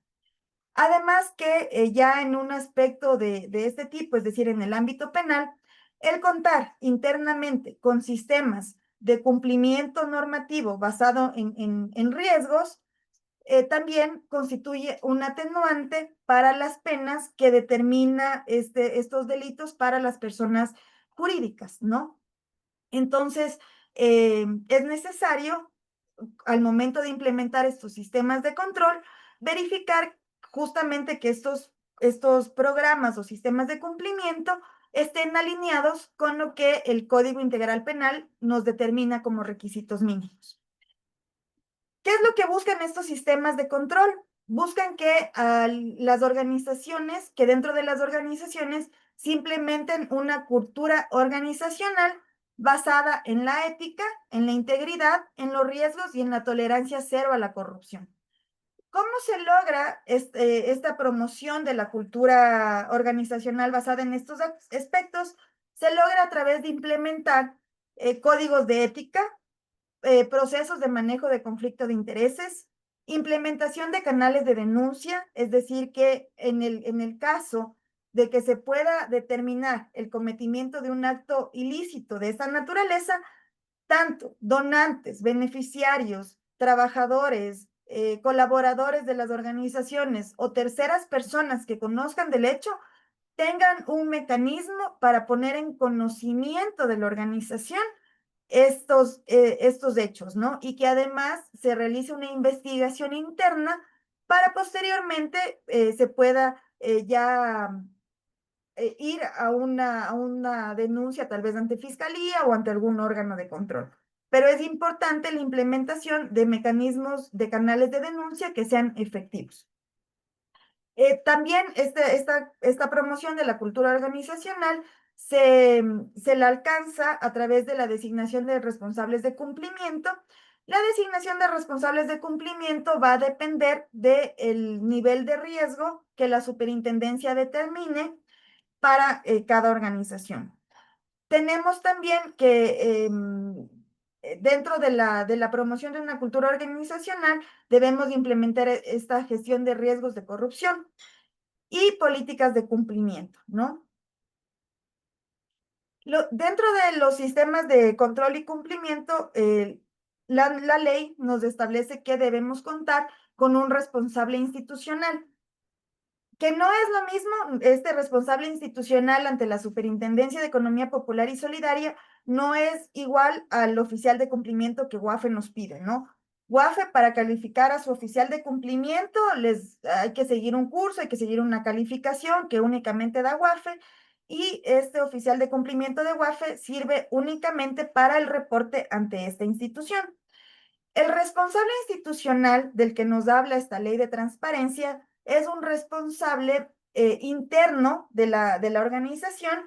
Además que ya en un aspecto de este tipo, es decir, en el ámbito penal, el contar internamente con sistemas de cumplimiento normativo basado en riesgos, también constituye un atenuante para las penas que determina estos delitos para las personas jurídicas, ¿no? Entonces, es necesario, al momento de implementar estos sistemas de control, verificar justamente que estos programas o sistemas de cumplimiento estén alineados con lo que el Código Integral Penal nos determina como requisitos mínimos. ¿Qué es lo que buscan estos sistemas de control? Buscan que las organizaciones, que dentro de las organizaciones se implementen una cultura organizacional basada en la ética, en la integridad, en los riesgos y en la tolerancia cero a la corrupción. ¿Cómo se logra esta promoción de la cultura organizacional basada en estos aspectos? Se logra a través de implementar códigos de ética, procesos de manejo de conflicto de intereses, implementación de canales de denuncia, es decir, que en el caso de que se pueda determinar el cometimiento de un acto ilícito de esta naturaleza, tanto donantes, beneficiarios, trabajadores, colaboradores de las organizaciones o terceras personas que conozcan del hecho, tengan un mecanismo para poner en conocimiento de la organización estos hechos, ¿no? Y que además se realice una investigación interna para posteriormente se pueda ir a una denuncia tal vez ante fiscalía o ante algún órgano de control. Pero es importante la implementación de mecanismos de canales de denuncia que sean efectivos. También esta promoción de la cultura organizacional se la alcanza a través de la designación de responsables de cumplimiento. La designación de responsables de cumplimiento va a depender del nivel de riesgo que la superintendencia determine para cada organización. Tenemos también que dentro de la promoción de una cultura organizacional debemos implementar esta gestión de riesgos de corrupción y políticas de cumplimiento, ¿no? Dentro de los sistemas de control y cumplimiento, la ley nos establece que debemos contar con un responsable institucional. que no es lo mismo, este responsable institucional ante la Superintendencia de Economía Popular y Solidaria no es igual al oficial de cumplimiento que WAFE nos pide, ¿no? WAFE, para calificar a su oficial de cumplimiento, hay que seguir un curso, hay que seguir una calificación que únicamente da WAFE, y este oficial de cumplimiento de WAFE sirve únicamente para el reporte ante esta institución. El responsable institucional del que nos habla esta ley de transparencia es un responsable interno de la organización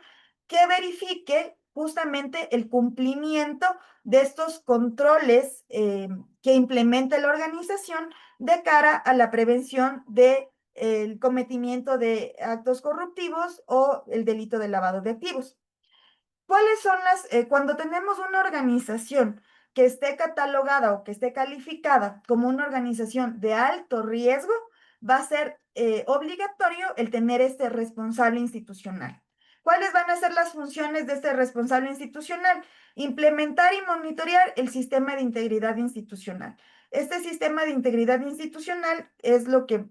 que verifique justamente el cumplimiento de estos controles que implementa la organización de cara a la prevención del cometimiento de actos corruptivos o el delito de lavado de activos. ¿Cuáles son cuando tenemos una organización que esté catalogada o que esté calificada como una organización de alto riesgo, va a ser obligatorio el tener este responsable institucional? ¿Cuáles van a ser las funciones de este responsable institucional? Implementar y monitorear el sistema de integridad institucional. Este sistema de integridad institucional es lo que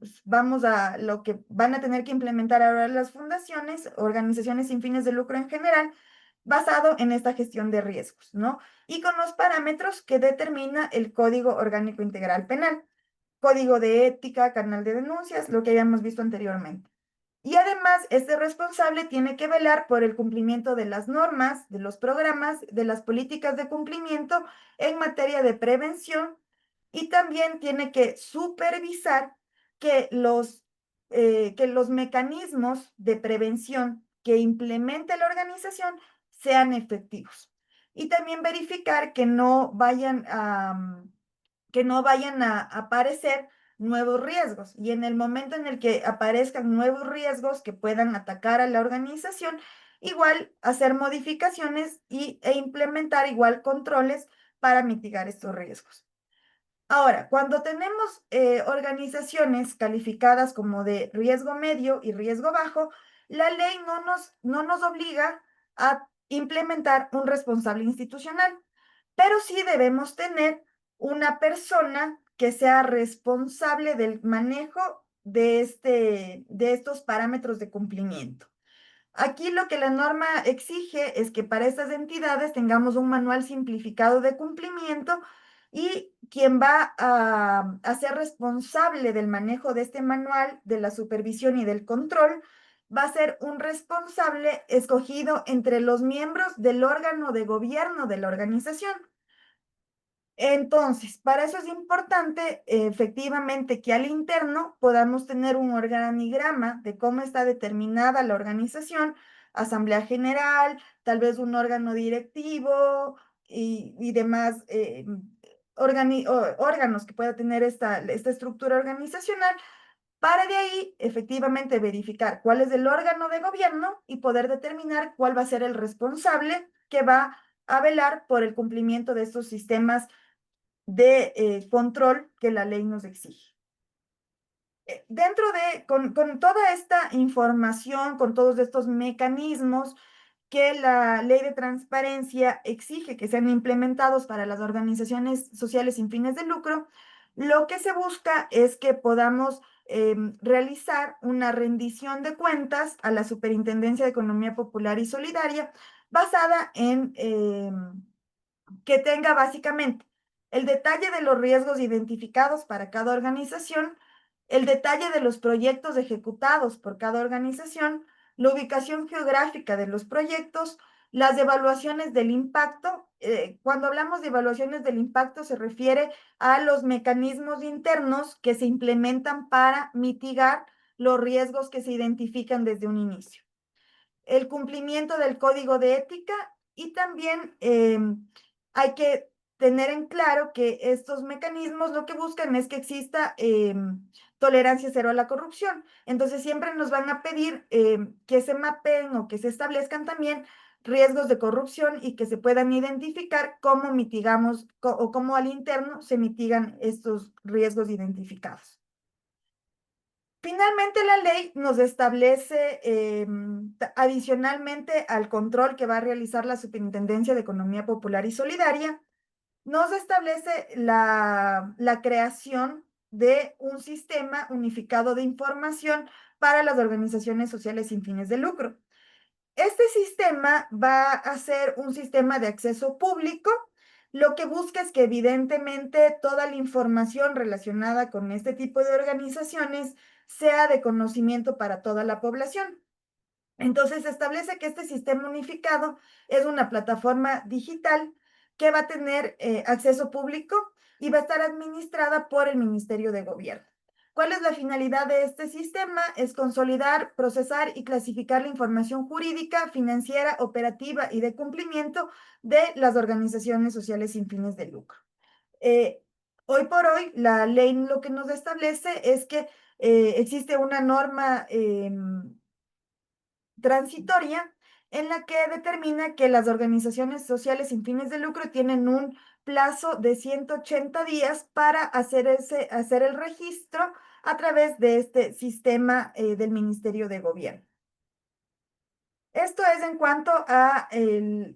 lo que van a tener que implementar ahora las fundaciones, organizaciones sin fines de lucro en general, basado en esta gestión de riesgos, ¿no? Y con los parámetros que determina el Código Orgánico Integral Penal, Código de Ética, Canal de Denuncias, lo que habíamos visto anteriormente. Y además, este responsable tiene que velar por el cumplimiento de las normas, de los programas, de las políticas de cumplimiento en materia de prevención, y también tiene que supervisar que los mecanismos de prevención que implemente la organización sean efectivos. Y también verificar que no vayan a aparecer nuevos riesgos. Y en el momento en el que aparezcan nuevos riesgos que puedan atacar a la organización, igual hacer modificaciones e implementar igual controles para mitigar estos riesgos. Ahora, cuando tenemos organizaciones calificadas como de riesgo medio y riesgo bajo, la ley no nos obliga a implementar un responsable institucional, pero sí debemos tener una persona que sea responsable del manejo de estos parámetros de cumplimiento. Aquí lo que la norma exige es que para estas entidades tengamos un manual simplificado de cumplimiento, y quien va a ser responsable del manejo de este manual, de la supervisión y del control, va a ser un responsable escogido entre los miembros del órgano de gobierno de la organización. Entonces, para eso es importante efectivamente que al interno podamos tener un organigrama de cómo está determinada la organización, asamblea general, tal vez un órgano directivo y demás órganos que pueda tener esta estructura organizacional, para de ahí efectivamente verificar cuál es el órgano de gobierno y poder determinar cuál va a ser el responsable que va a velar por el cumplimiento de estos sistemas de control que la ley nos exige. Con toda esta información, con todos estos mecanismos que la ley de transparencia exige que sean implementados para las organizaciones sociales sin fines de lucro, lo que se busca es que podamos realizar una rendición de cuentas a la Superintendencia de Economía Popular y Solidaria basada en que tenga básicamente el detalle de los riesgos identificados para cada organización, el detalle de los proyectos ejecutados por cada organización, la ubicación geográfica de los proyectos, las evaluaciones del impacto. Cuando hablamos de evaluaciones del impacto se refiere a los mecanismos internos que se implementan para mitigar los riesgos que se identifican desde un inicio. El cumplimiento del código de ética, y también hay que tener en claro que estos mecanismos lo que buscan es que exista tolerancia cero a la corrupción. Entonces siempre nos van a pedir que se mapeen o que se establezcan también riesgos de corrupción y que se puedan identificar cómo mitigamos o cómo al interno se mitigan estos riesgos identificados. Finalmente, la ley nos establece, adicionalmente al control que va a realizar la Superintendencia de Economía Popular y Solidaria, nos establece la creación de un sistema unificado de información para las organizaciones sociales sin fines de lucro. Este sistema va a ser un sistema de acceso público. Lo que busca es que evidentemente toda la información relacionada con este tipo de organizaciones sea de conocimiento para toda la población. Entonces, se establece que este sistema unificado es una plataforma digital que va a tener acceso público y va a estar administrada por el Ministerio de Gobierno. ¿Cuál es la finalidad de este sistema? Es consolidar, procesar y clasificar la información jurídica, financiera, operativa y de cumplimiento de las organizaciones sociales sin fines de lucro. Eh, Hoy por hoy, la ley lo que nos establece es que existe una norma transitoria en la que determina que las organizaciones sociales sin fines de lucro tienen un plazo de 180 días para hacer el registro a través de este sistema del Ministerio de Gobierno. Esto es en cuanto a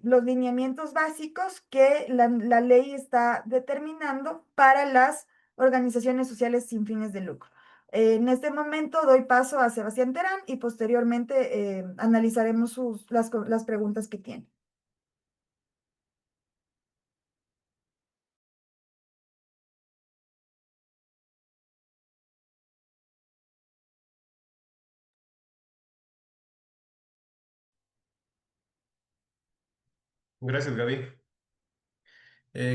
los lineamientos básicos que la ley está determinando para las organizaciones sociales sin fines de lucro. En este momento doy paso a Sebastián Terán y posteriormente analizaremos las preguntas que tiene. Gracias, Gaby.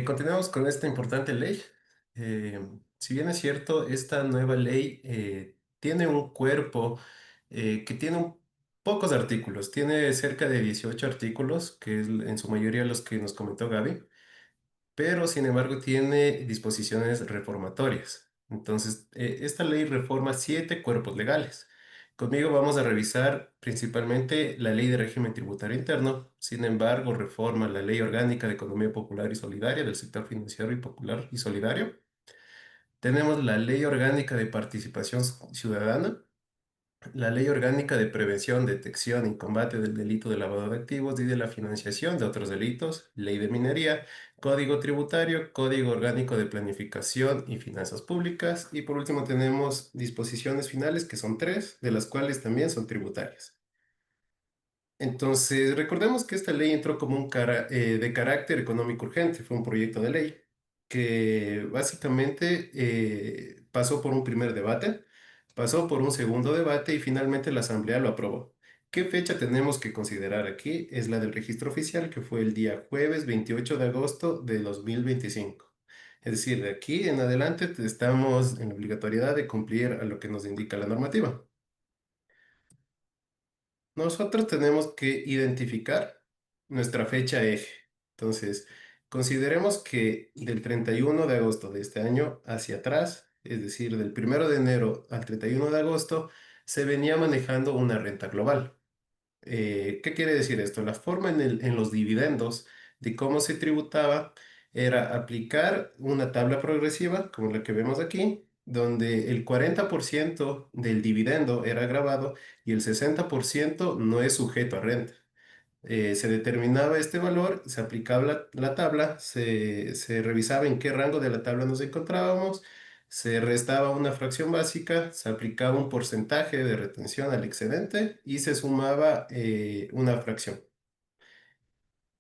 Continuamos con esta importante ley. Eh, si bien es cierto, esta nueva ley tiene un cuerpo que tiene pocos artículos, tiene cerca de 18 artículos, que es en su mayoría los que nos comentó Gaby, pero sin embargo tiene disposiciones reformatorias. Entonces, esta ley reforma 7 cuerpos legales. Conmigo vamos a revisar principalmente la Ley de Régimen Tributario Interno, sin embargo, reforma la Ley Orgánica de Economía Popular y Solidaria del sector financiero y popular y solidario. Tenemos la Ley Orgánica de Participación Ciudadana, la Ley Orgánica de Prevención, Detección y Combate del Delito de Lavado de Activos y de la Financiación de otros delitos, Ley de Minería, Código Tributario, Código Orgánico de Planificación y Finanzas Públicas y por último tenemos disposiciones finales que son 3, de las cuales también son tributarias. Entonces, recordemos que esta ley entró como de carácter económico urgente, fue un proyecto de ley que básicamente pasó por un primer debate, pasó por un segundo debate y finalmente la Asamblea lo aprobó. ¿Qué fecha tenemos que considerar aquí? Es la del registro oficial, que fue el día jueves 28 de agosto de 2025. Es decir, de aquí en adelante estamos en la obligatoriedad de cumplir a lo que nos indica la normativa. Nosotros tenemos que identificar nuestra fecha eje. Entonces, consideremos que del 31 de agosto de este año hacia atrás, es decir, del 1 de enero al 31 de agosto, se venía manejando una renta global. ¿Qué quiere decir esto? La forma en los dividendos de cómo se tributaba era aplicar una tabla progresiva, como la que vemos aquí, donde el 40% del dividendo era grabado y el 60% no es sujeto a renta. Se determinaba este valor, se aplicaba la tabla, se revisaba en qué rango de la tabla nos encontrábamos, se restaba una fracción básica, se aplicaba un porcentaje de retención al excedente y se sumaba una fracción.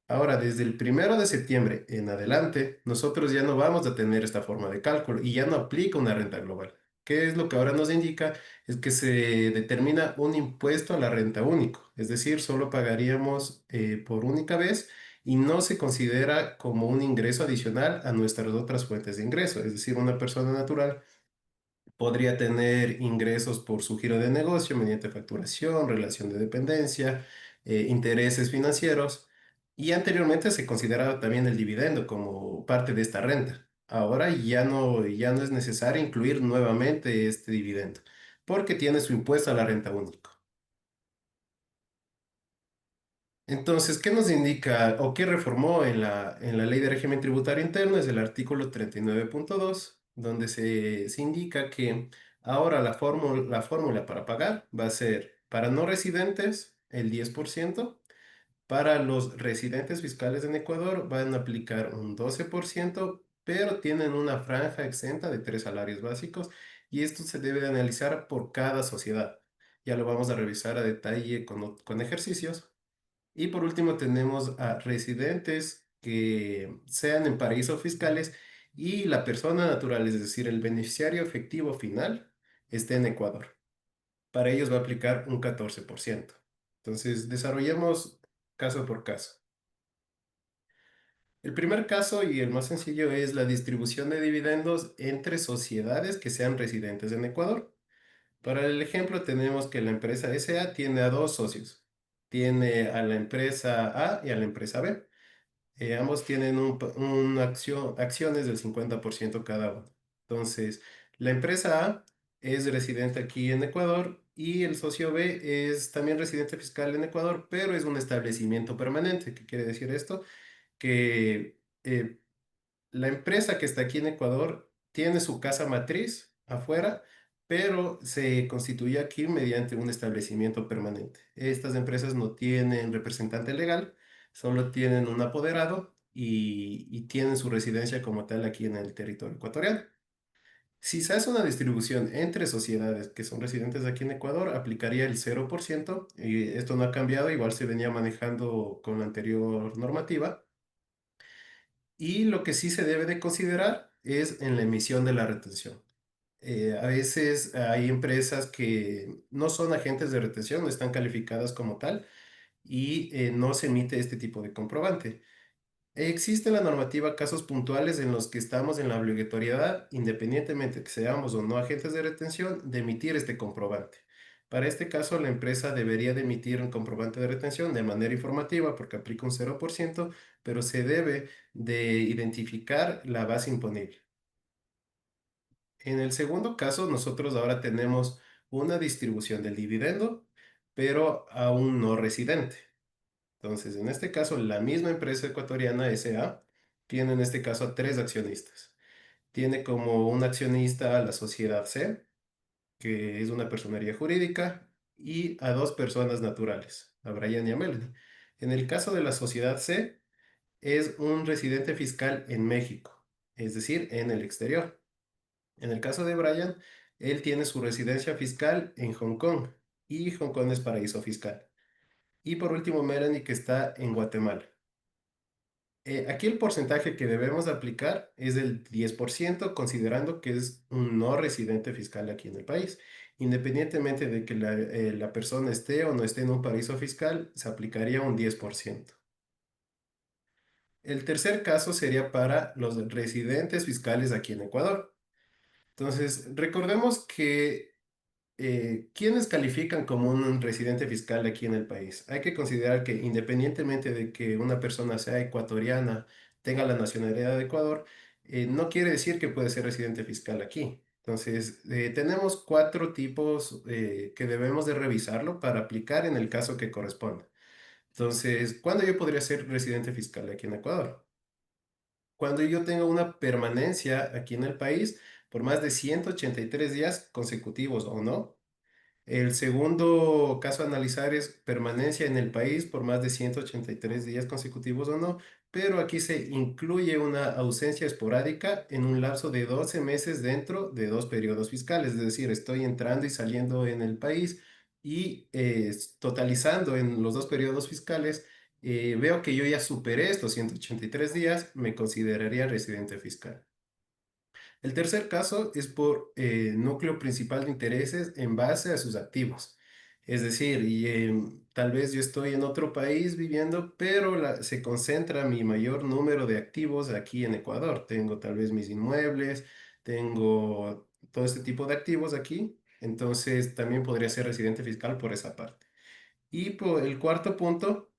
Ahora, desde el 1 de septiembre en adelante, nosotros ya no vamos a tener esta forma de cálculo y ya no aplica una renta global. ¿Qué es lo que ahora nos indica? Es que se determina un impuesto a la renta único, es decir, solo pagaríamos por única vez y no se considera como un ingreso adicional a nuestras otras fuentes de ingreso, es decir, una persona natural podría tener ingresos por su giro de negocio mediante facturación, relación de dependencia, intereses financieros y anteriormente se consideraba también el dividendo como parte de esta renta. Ahora ya no es necesario incluir nuevamente este dividendo porque tiene su impuesto a la renta única. Entonces, ¿qué nos indica o qué reformó en la Ley de Régimen Tributario Interno? Es el artículo 39.2, donde se indica que ahora la fórmula para pagar va a ser para no residentes el 10%, para los residentes fiscales en Ecuador van a aplicar un 12%, pero tienen una franja exenta de 3 salarios básicos y esto se debe de analizar por cada sociedad. Ya lo vamos a revisar a detalle con ejercicios. Y por último tenemos a residentes que sean en paraísos fiscales y la persona natural, es decir, el beneficiario efectivo final, esté en Ecuador. Para ellos va a aplicar un 14%. Entonces, desarrollemos caso por caso. El primer caso y el más sencillo es la distribución de dividendos entre sociedades que sean residentes en Ecuador. Para el ejemplo, tenemos que la empresa SA tiene a dos socios. Tiene a la empresa A y a la empresa B. Ambos tienen acciones del 50% cada uno. Entonces, la empresa A es residente aquí en Ecuador y el socio B es también residente fiscal en Ecuador, pero es un establecimiento permanente. ¿Qué quiere decir esto? Que la empresa que está aquí en Ecuador tiene su casa matriz afuera, pero se constituye aquí mediante un establecimiento permanente. Estas empresas no tienen representante legal, solo tienen un apoderado y tienen su residencia como tal aquí en el territorio ecuatoriano. Si se hace una distribución entre sociedades que son residentes aquí en Ecuador, aplicaría el 0%, y esto no ha cambiado, igual se venía manejando con la anterior normativa. Y lo que sí se debe de considerar es en la emisión de la retención. A veces hay empresas que no son agentes de retención, no están calificadas como tal y no se emite este tipo de comprobante. Existe en la normativa casos puntuales en los que estamos en la obligatoriedad, independientemente que seamos o no agentes de retención, de emitir este comprobante. Para este caso, la empresa debería de emitir un comprobante de retención de manera informativa porque aplica un 0%, pero se debe de identificar la base imponible. En el segundo caso, nosotros ahora tenemos una distribución del dividendo, pero a un no residente. Entonces, en este caso, la misma empresa ecuatoriana SA tiene en este caso a tres accionistas. Tiene como un accionista a la sociedad C, que es una personería jurídica, y a dos personas naturales, a Brian y a Melanie. En el caso de la sociedad C, es un residente fiscal en México, es decir, en el exterior. En el caso de Brian, él tiene su residencia fiscal en Hong Kong, y Hong Kong es paraíso fiscal. Y por último, Melanie, que está en Guatemala. Aquí el porcentaje que debemos aplicar es del 10%, considerando que es un no residente fiscal aquí en el país. Independientemente de que la persona esté o no esté en un paraíso fiscal, se aplicaría un 10%. El tercer caso sería para los residentes fiscales aquí en Ecuador. Entonces, recordemos que ¿quiénes califican como un residente fiscal aquí en el país? Hay que considerar que independientemente de que una persona sea ecuatoriana, tenga la nacionalidad de Ecuador, no quiere decir que puede ser residente fiscal aquí. Entonces, tenemos cuatro tipos que debemos de revisarlo para aplicar en el caso que corresponda. Entonces, ¿cuándo yo podría ser residente fiscal aquí en Ecuador? Cuando yo tenga una permanencia aquí en el país por más de 183 días consecutivos o no. El segundo caso a analizar es permanencia en el país por más de 183 días consecutivos o no, pero aquí se incluye una ausencia esporádica en un lapso de 12 meses dentro de dos periodos fiscales, es decir, estoy entrando y saliendo en el país y totalizando en los dos periodos fiscales, veo que yo ya superé estos 183 días, me consideraría residente fiscal. El tercer caso es por núcleo principal de intereses en base a sus activos. Es decir, tal vez yo estoy en otro país viviendo, pero se concentra mi mayor número de activos aquí en Ecuador. Tengo tal vez mis inmuebles, tengo todo este tipo de activos aquí. Entonces también podría ser residente fiscal por esa parte. Y por el cuarto punto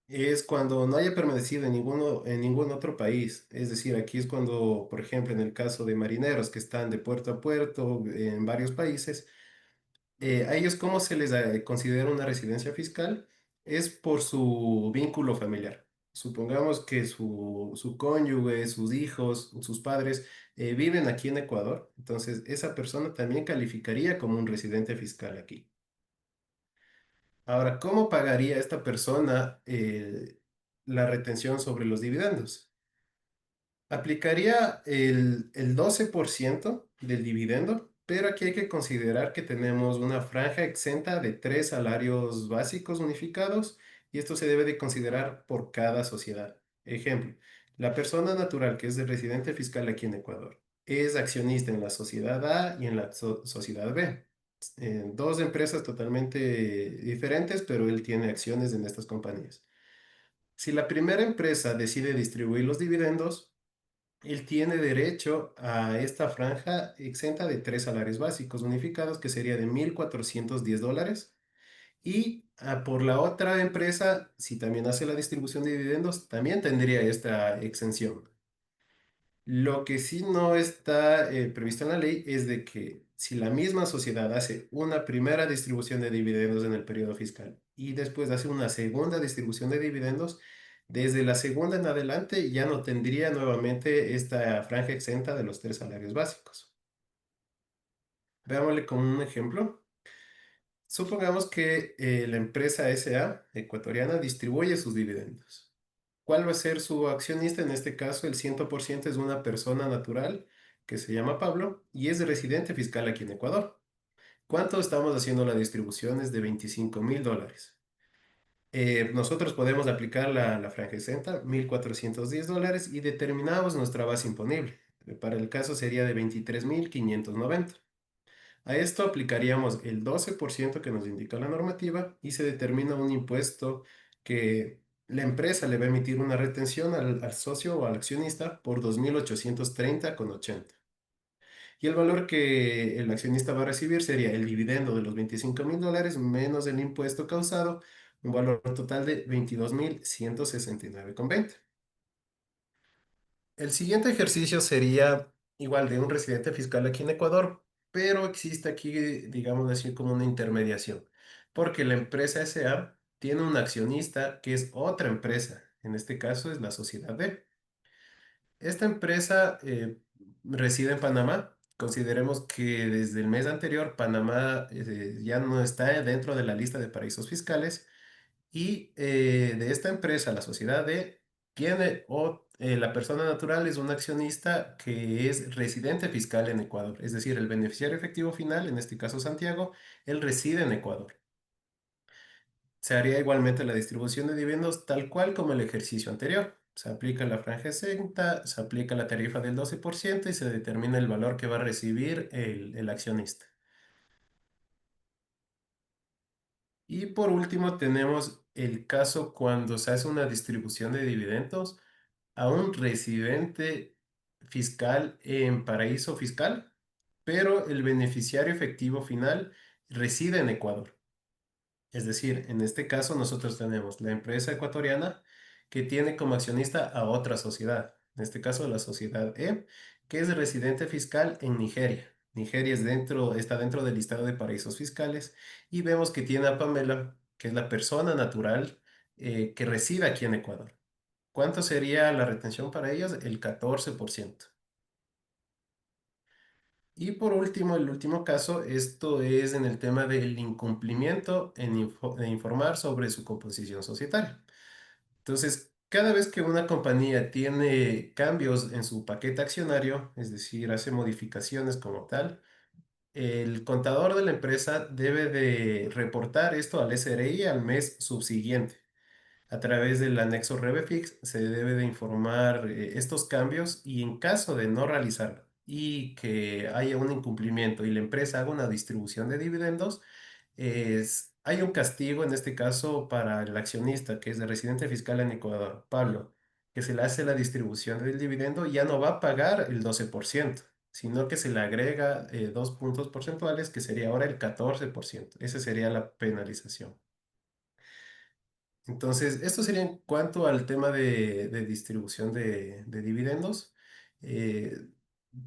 es cuando no haya permanecido en ningún otro país. Es decir, aquí es cuando, por ejemplo, en el caso de marineros que están de puerto a puerto en varios países, a ellos cómo se les considera una residencia fiscal es por su vínculo familiar. Supongamos que su cónyuge, sus hijos, sus padres viven aquí en Ecuador, entonces esa persona también calificaría como un residente fiscal aquí. Ahora, ¿cómo pagaría esta persona la retención sobre los dividendos? Aplicaría el 12% del dividendo pero aquí hay que considerar que tenemos una franja exenta de 3 salarios básicos unificados y esto se debe de considerar por cada sociedad. Ejemplo, la persona natural que es el residente fiscal aquí en Ecuador es accionista en la sociedad A y en la sociedad B. Dos empresas totalmente diferentes, pero él tiene acciones en estas compañías. Si la primera empresa decide distribuir los dividendos, él tiene derecho a esta franja exenta de 3 salarios básicos unificados, que sería de $1,410. Y por la otra empresa, si también hace la distribución de dividendos, también tendría esta exención. Lo que sí no está previsto en la ley es de que si la misma sociedad hace una primera distribución de dividendos en el periodo fiscal y después hace una segunda distribución de dividendos, desde la segunda en adelante ya no tendría nuevamente esta franja exenta de los 3 salarios básicos. Veámosle como un ejemplo. Supongamos que la empresa SA ecuatoriana distribuye sus dividendos. ¿Cuál va a ser su accionista? En este caso, el 100% es una persona natural que se llama Pablo y es residente fiscal aquí en Ecuador. ¿Cuánto estamos haciendo la distribución? Es de $25,000. Nosotros podemos aplicar la franja exenta, $1,410, y determinamos nuestra base imponible. Para el caso sería de 23,590. A esto aplicaríamos el 12% que nos indica la normativa y se determina un impuesto que la empresa le va a emitir una retención al socio o al accionista por 2.830,80. Y el valor que el accionista va a recibir sería el dividendo de los $25,000 menos el impuesto causado, un valor total de 22,169,20. El siguiente ejercicio sería igual de un residente fiscal aquí en Ecuador, pero existe aquí, digamos así, como una intermediación, porque la empresa SA tiene un accionista que es otra empresa, en este caso es la sociedad B. Esta empresa reside en Panamá. Consideremos que desde el mes anterior Panamá ya no está dentro de la lista de paraísos fiscales y de esta empresa, la sociedad D, tiene la persona natural es un accionista que es residente fiscal en Ecuador. Es decir, el beneficiario efectivo final, en este caso Santiago, él reside en Ecuador. Se haría igualmente la distribución de dividendos tal cual como el ejercicio anterior. Se aplica la franja exenta, se aplica la tarifa del 12% y se determina el valor que va a recibir el accionista. Y por último tenemos el caso cuando se hace una distribución de dividendos a un residente fiscal en paraíso fiscal, pero el beneficiario efectivo final reside en Ecuador. Es decir, en este caso nosotros tenemos la empresa ecuatoriana que tiene como accionista a otra sociedad, en este caso la sociedad E, que es residente fiscal en Nigeria. Nigeria está dentro del listado de paraísos fiscales y vemos que tiene a Pamela, que es la persona natural que reside aquí en Ecuador. ¿Cuánto sería la retención para ellos? El 14%. Y por último, el último caso, esto es en el tema del incumplimiento de informar sobre su composición societaria. Entonces, cada vez que una compañía tiene cambios en su paquete accionario, es decir, hace modificaciones como tal, el contador de la empresa debe de reportar esto al SRI al mes subsiguiente. A través del anexo REVEFIX se debe de informar estos cambios y en caso de no realizarlo y que haya un incumplimiento y la empresa haga una distribución de dividendos, hay un castigo en este caso para el accionista que es el residente fiscal en Ecuador, Pablo, que se le hace la distribución del dividendo y ya no va a pagar el 12%, sino que se le agrega 2 puntos porcentuales que sería ahora el 14%. Esa sería la penalización. Entonces, esto sería en cuanto al tema de distribución de dividendos. Eh,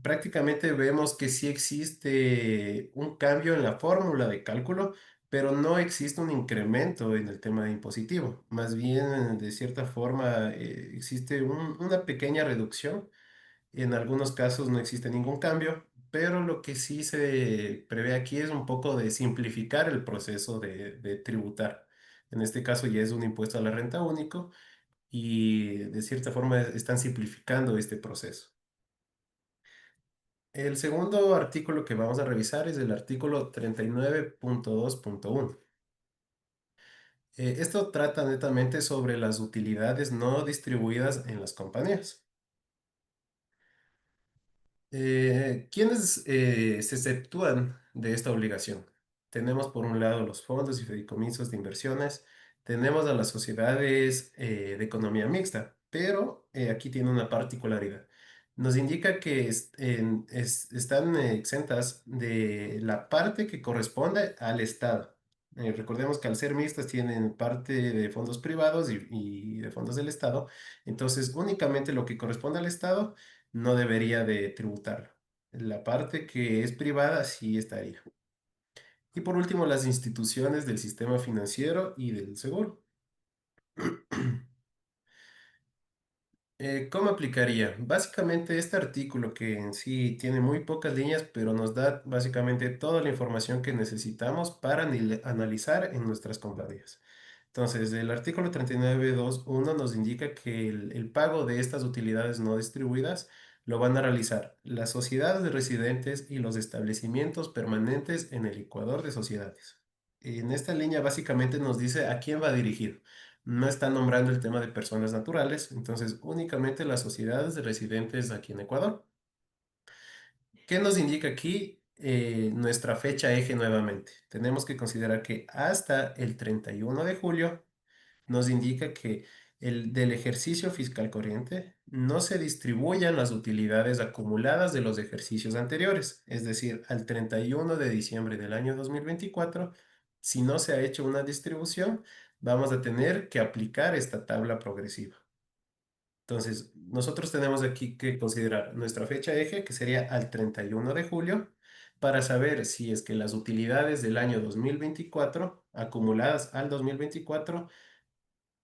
Prácticamente vemos que sí existe un cambio en la fórmula de cálculo, pero no existe un incremento en el tema de impositivo. Más bien, de cierta forma, existe una pequeña reducción. En algunos casos no existe ningún cambio, pero lo que sí se prevé aquí es un poco de simplificar el proceso de tributar. En este caso ya es un impuesto a la renta único y de cierta forma están simplificando este proceso. El segundo artículo que vamos a revisar es el artículo 39.2.1. Esto trata netamente sobre las utilidades no distribuidas en las compañías. ¿Quiénes se exceptúan de esta obligación? Tenemos por un lado los fondos y fideicomisos de inversiones, tenemos a las sociedades de economía mixta, pero aquí tiene una particularidad. Nos indica que están exentas de la parte que corresponde al Estado. Recordemos que al ser mixtas tienen parte de fondos privados y de fondos del Estado, entonces únicamente lo que corresponde al Estado no debería de tributarlo. La parte que es privada sí estaría. Y por último, las instituciones del sistema financiero y del seguro. ¿Cómo aplicaría? Básicamente este artículo que en sí tiene muy pocas líneas, pero nos da básicamente toda la información que necesitamos para analizar en nuestras compañías. Entonces, el artículo 39.2.1 nos indica que el pago de estas utilidades no distribuidas lo van a realizar las sociedades residentes y los establecimientos permanentes en el Ecuador de sociedades. En esta línea básicamente nos dice a quién va dirigido. No está nombrando el tema de personas naturales, entonces únicamente las sociedades residentes aquí en Ecuador. ¿Qué nos indica aquí? Nuestra fecha eje nuevamente. Tenemos que considerar que hasta el 31 de julio nos indica que del ejercicio fiscal corriente no se distribuyan las utilidades acumuladas de los ejercicios anteriores, es decir, al 31 de diciembre del año 2024, si no se ha hecho una distribución, vamos a tener que aplicar esta tabla progresiva. Entonces, nosotros tenemos aquí que considerar nuestra fecha eje, que sería al 31 de julio, para saber si es que las utilidades del año 2024, acumuladas al 2024,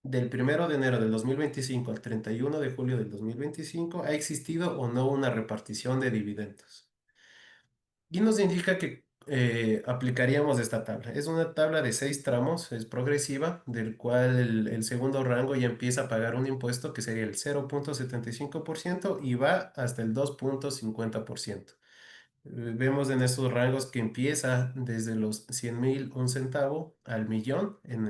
del 1 de enero del 2025 al 31 de julio del 2025, ha existido o no una repartición de dividendos. Y nos indica que aplicaríamos esta tabla. Es una tabla de 6 tramos, es progresiva, del cual el segundo rango ya empieza a pagar un impuesto que sería el 0.75% y va hasta el 2.50%. Vemos en estos rangos que empieza desde los 100.000, un centavo, al millón en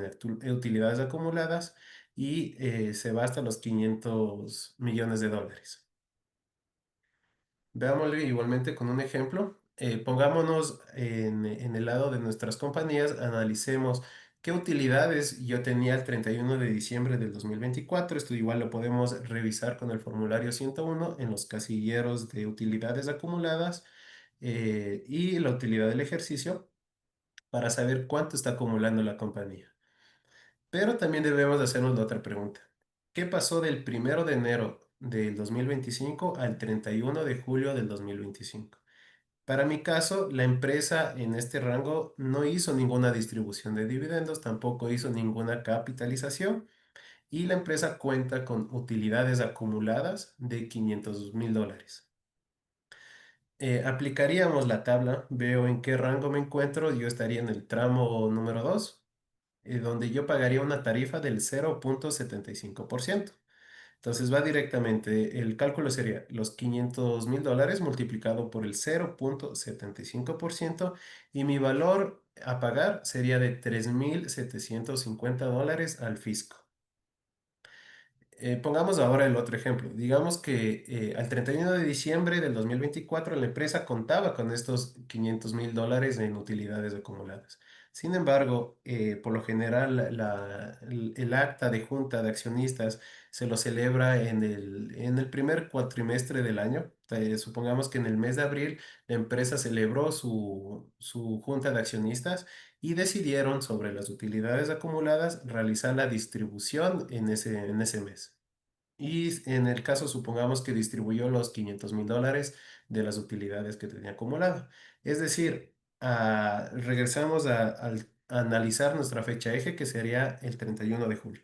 utilidades acumuladas y se va hasta los 500 millones de dólares. Veámoslo igualmente con un ejemplo. Pongámonos en el lado de nuestras compañías, analicemos qué utilidades yo tenía el 31 de diciembre del 2024. Esto igual lo podemos revisar con el formulario 101 en los casilleros de utilidades acumuladas y la utilidad del ejercicio para saber cuánto está acumulando la compañía. Pero también debemos de hacernos la otra pregunta. ¿Qué pasó del 1 de enero del 2025 al 31 de julio del 2025? Para mi caso, la empresa en este rango no hizo ninguna distribución de dividendos, tampoco hizo ninguna capitalización y la empresa cuenta con utilidades acumuladas de 500.000 dólares. Aplicaríamos la tabla, veo en qué rango me encuentro, yo estaría en el tramo número 2, donde yo pagaría una tarifa del 0.75%. Entonces va directamente, el cálculo sería los 500.000 dólares multiplicado por el 0.75% y mi valor a pagar sería de 3.750 dólares al fisco. Pongamos ahora el otro ejemplo. Digamos que al 31 de diciembre del 2024 la empresa contaba con estos 500.000 dólares en utilidades acumuladas. Sin embargo, por lo general el acta de junta de accionistas se lo celebra en el primer cuatrimestre del año. Supongamos que en el mes de abril la empresa celebró su junta de accionistas y decidieron sobre las utilidades acumuladas realizar la distribución en ese mes. Y en el caso, supongamos que distribuyó los 500.000 dólares de las utilidades que tenía acumulado. Es decir, regresamos a analizar nuestra fecha eje, que sería el 31 de julio.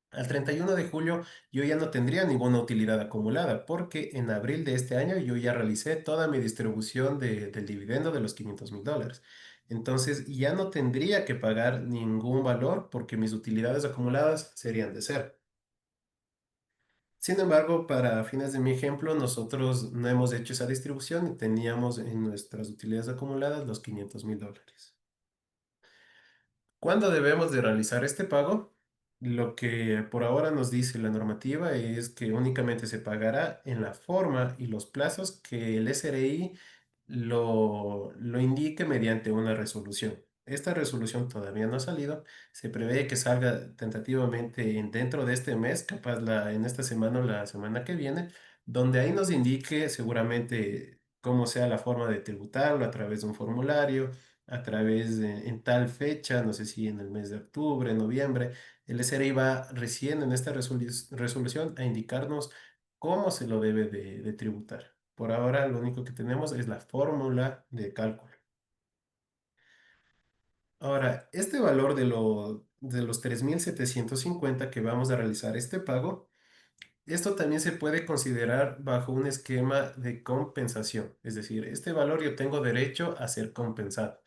Al 31 de julio yo ya no tendría ninguna utilidad acumulada porque en abril de este año yo ya realicé toda mi distribución del dividendo de los 500.000 dólares. Entonces ya no tendría que pagar ningún valor porque mis utilidades acumuladas serían de cero. Sin embargo, para fines de mi ejemplo, nosotros no hemos hecho esa distribución y teníamos en nuestras utilidades acumuladas los $500,000. ¿Cuándo debemos de realizar este pago? Lo que por ahora nos dice la normativa es que únicamente se pagará en la forma y los plazos que el SRI lo indique mediante una resolución. Esta resolución todavía no ha salido. Se prevé que salga tentativamente dentro de este mes, capaz en esta semana o la semana que viene, donde ahí nos indique seguramente cómo sea la forma de tributarlo a través de un formulario, a través de en tal fecha, no sé si en el mes de octubre, noviembre. El SRI va recién en esta resolución a indicarnos cómo se lo debe de tributar. Por ahora, lo único que tenemos es la fórmula de cálculo. Ahora, este valor de los 3,750 que vamos a realizar este pago, esto también se puede considerar bajo un esquema de compensación. Es decir, este valor yo tengo derecho a ser compensado.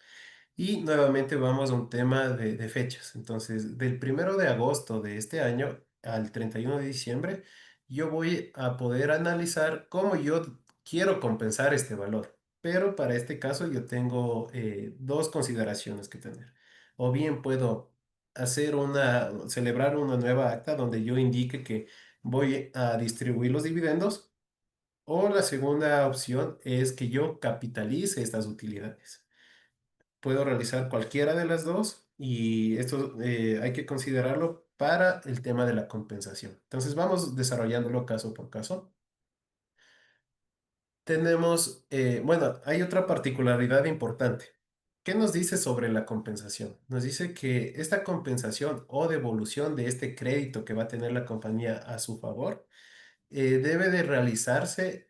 Y nuevamente vamos a un tema de fechas. Entonces, del 1 de agosto de este año al 31 de diciembre, yo voy a poder analizar cómo yo quiero compensar este valor. Pero para este caso yo tengo dos consideraciones que tener. O bien puedo celebrar una nueva acta donde yo indique que voy a distribuir los dividendos. O la segunda opción es que yo capitalice estas utilidades. Puedo realizar cualquiera de las dos y esto hay que considerarlo para el tema de la compensación. Entonces vamos desarrollándolo caso por caso. Bueno, hay otra particularidad importante. ¿Qué nos dice sobre la compensación? Nos dice que esta compensación o devolución de este crédito que va a tener la compañía a su favor debe de realizarse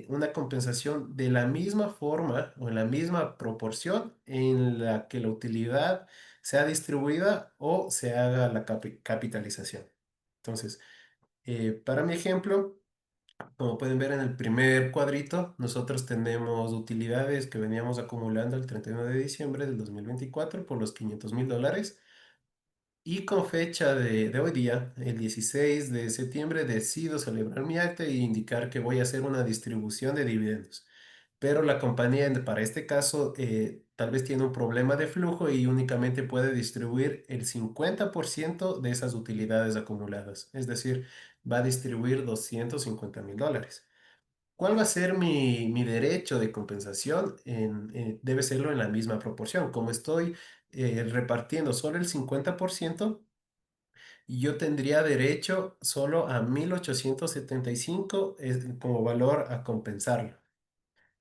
una compensación de la misma forma o en la misma proporción en la que la utilidad sea distribuida o se haga la capitalización. Entonces, para mi ejemplo, como pueden ver en el primer cuadrito, nosotros tenemos utilidades que veníamos acumulando el 31 de diciembre del 2024 por los $500,000. Y con fecha de hoy día, el 16 de septiembre, decido celebrar mi acta e indicar que voy a hacer una distribución de dividendos. Pero la compañía, para este caso, tal vez tiene un problema de flujo y únicamente puede distribuir el 50% de esas utilidades acumuladas. Es decir, va a distribuir $250,000. ¿Cuál va a ser mi derecho de compensación? Debe serlo en la misma proporción. Como estoy repartiendo solo el 50%, yo tendría derecho solo a 1,875 como valor a compensarlo.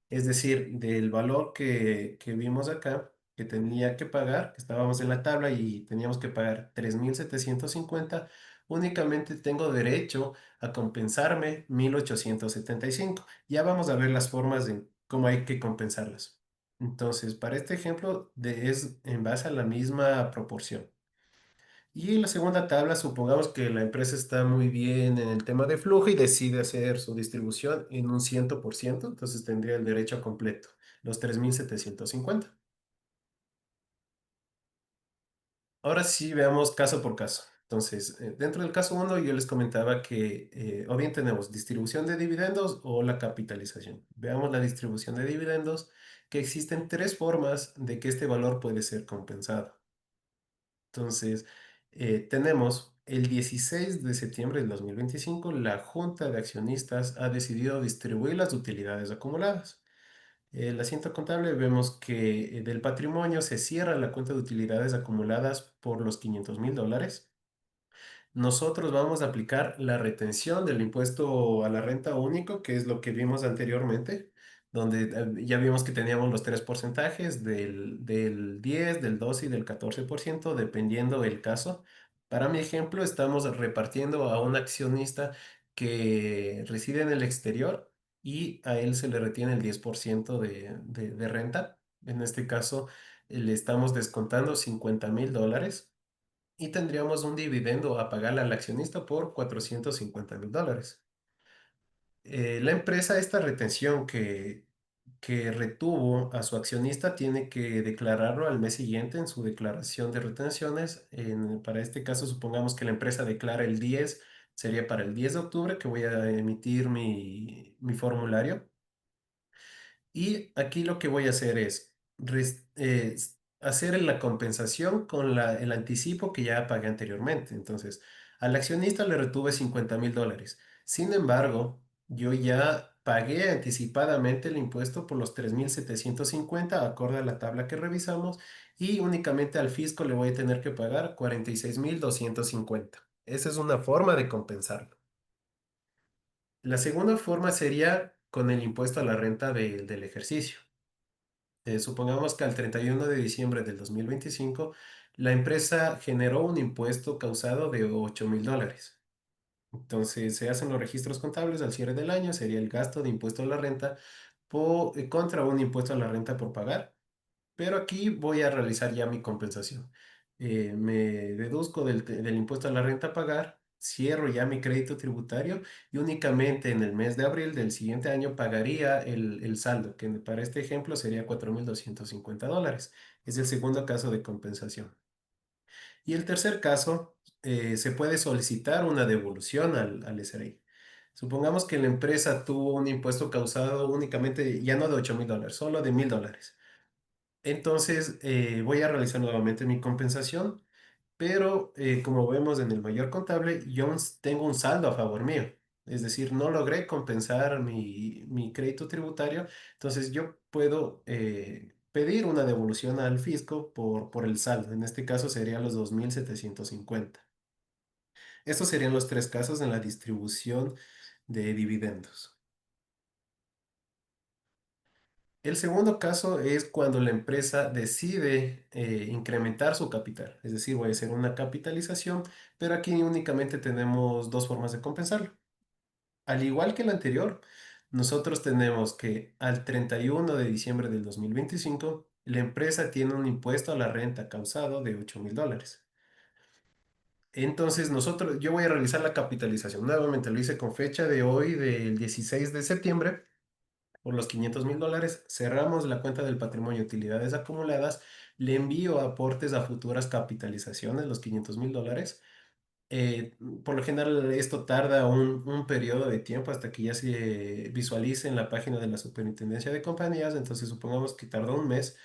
Es decir, del valor que vimos acá, que tenía que pagar, que estábamos en la tabla y teníamos que pagar 3,750, únicamente tengo derecho a compensarme 1,875. Ya vamos a ver las formas de cómo hay que compensarlas. Entonces, para este ejemplo, es en base a la misma proporción. Y en la segunda tabla, supongamos que la empresa está muy bien en el tema de flujo y decide hacer su distribución en un 100%, entonces tendría el derecho a completo, los 3,750. Ahora sí, veamos caso por caso. Entonces, dentro del caso uno, yo les comentaba que o bien tenemos distribución de dividendos o la capitalización. Veamos la distribución de dividendos, que existen tres formas de que este valor puede ser compensado. Entonces, tenemos el 16 de septiembre del 2025, la Junta de Accionistas ha decidido distribuir las utilidades acumuladas. El asiento contable vemos que del patrimonio se cierra la cuenta de utilidades acumuladas por los $500,000. Nosotros vamos a aplicar la retención del impuesto a la renta único, que es lo que vimos anteriormente, donde ya vimos que teníamos los tres porcentajes del 10, del 12 y del 14%, dependiendo del caso. Para mi ejemplo, estamos repartiendo a un accionista que reside en el exterior y a él se le retiene el 10% de renta. En este caso, le estamos descontando $50,000 y tendríamos un dividendo a pagarle al accionista por $450,000. La empresa, esta retención que retuvo a su accionista, tiene que declararlo al mes siguiente en su declaración de retenciones. Para este caso, supongamos que la empresa declara el 10 Sería para el 10 de octubre que voy a emitir mi formulario. Y aquí lo que voy a hacer es hacer la compensación con el anticipo que ya pagué anteriormente. Entonces, al accionista le retuve $50,000. Sin embargo, yo ya pagué anticipadamente el impuesto por los 3,750 acorde a la tabla que revisamos, y únicamente al fisco le voy a tener que pagar 46,250. Esa es una forma de compensarlo. La segunda forma sería con el impuesto a la renta del ejercicio. Supongamos que al 31 de diciembre del 2025 la empresa generó un impuesto causado de $8,000. Entonces se hacen los registros contables al cierre del año, sería el gasto de impuesto a la renta contra un impuesto a la renta por pagar. Pero aquí voy a realizar ya mi compensación. Me deduzco del impuesto a la renta a pagar, cierro ya mi crédito tributario y únicamente en el mes de abril del siguiente año pagaría el saldo, que para este ejemplo sería $4,250. Es el segundo caso de compensación. Y el tercer caso, se puede solicitar una devolución al SRI. Supongamos que la empresa tuvo un impuesto causado únicamente, ya no de $8,000, solo de $1,000. Entonces, voy a realizar nuevamente mi compensación, pero como vemos en el mayor contable, yo tengo un saldo a favor mío. Es decir, no logré compensar mi crédito tributario, entonces yo puedo pedir una devolución al fisco por el saldo. En este caso serían los 2,750. Estos serían los tres casos en la distribución de dividendos. El segundo caso es cuando la empresa decide incrementar su capital, es decir, voy a hacer una capitalización, pero aquí únicamente tenemos dos formas de compensarlo. Al igual que el anterior, nosotros tenemos que al 31 de diciembre del 2025 la empresa tiene un impuesto a la renta causado de $8,000. Entonces, yo voy a realizar la capitalización. Nuevamente lo hice con fecha de hoy, del 16 de septiembre. Por los $500,000, cerramos la cuenta del patrimonio de utilidades acumuladas, le envío aportes a futuras capitalizaciones, los $500,000. Eh, por lo general esto tarda un periodo de tiempo hasta que ya se visualice en la página de la Superintendencia de Compañías, entonces supongamos que tarda un mes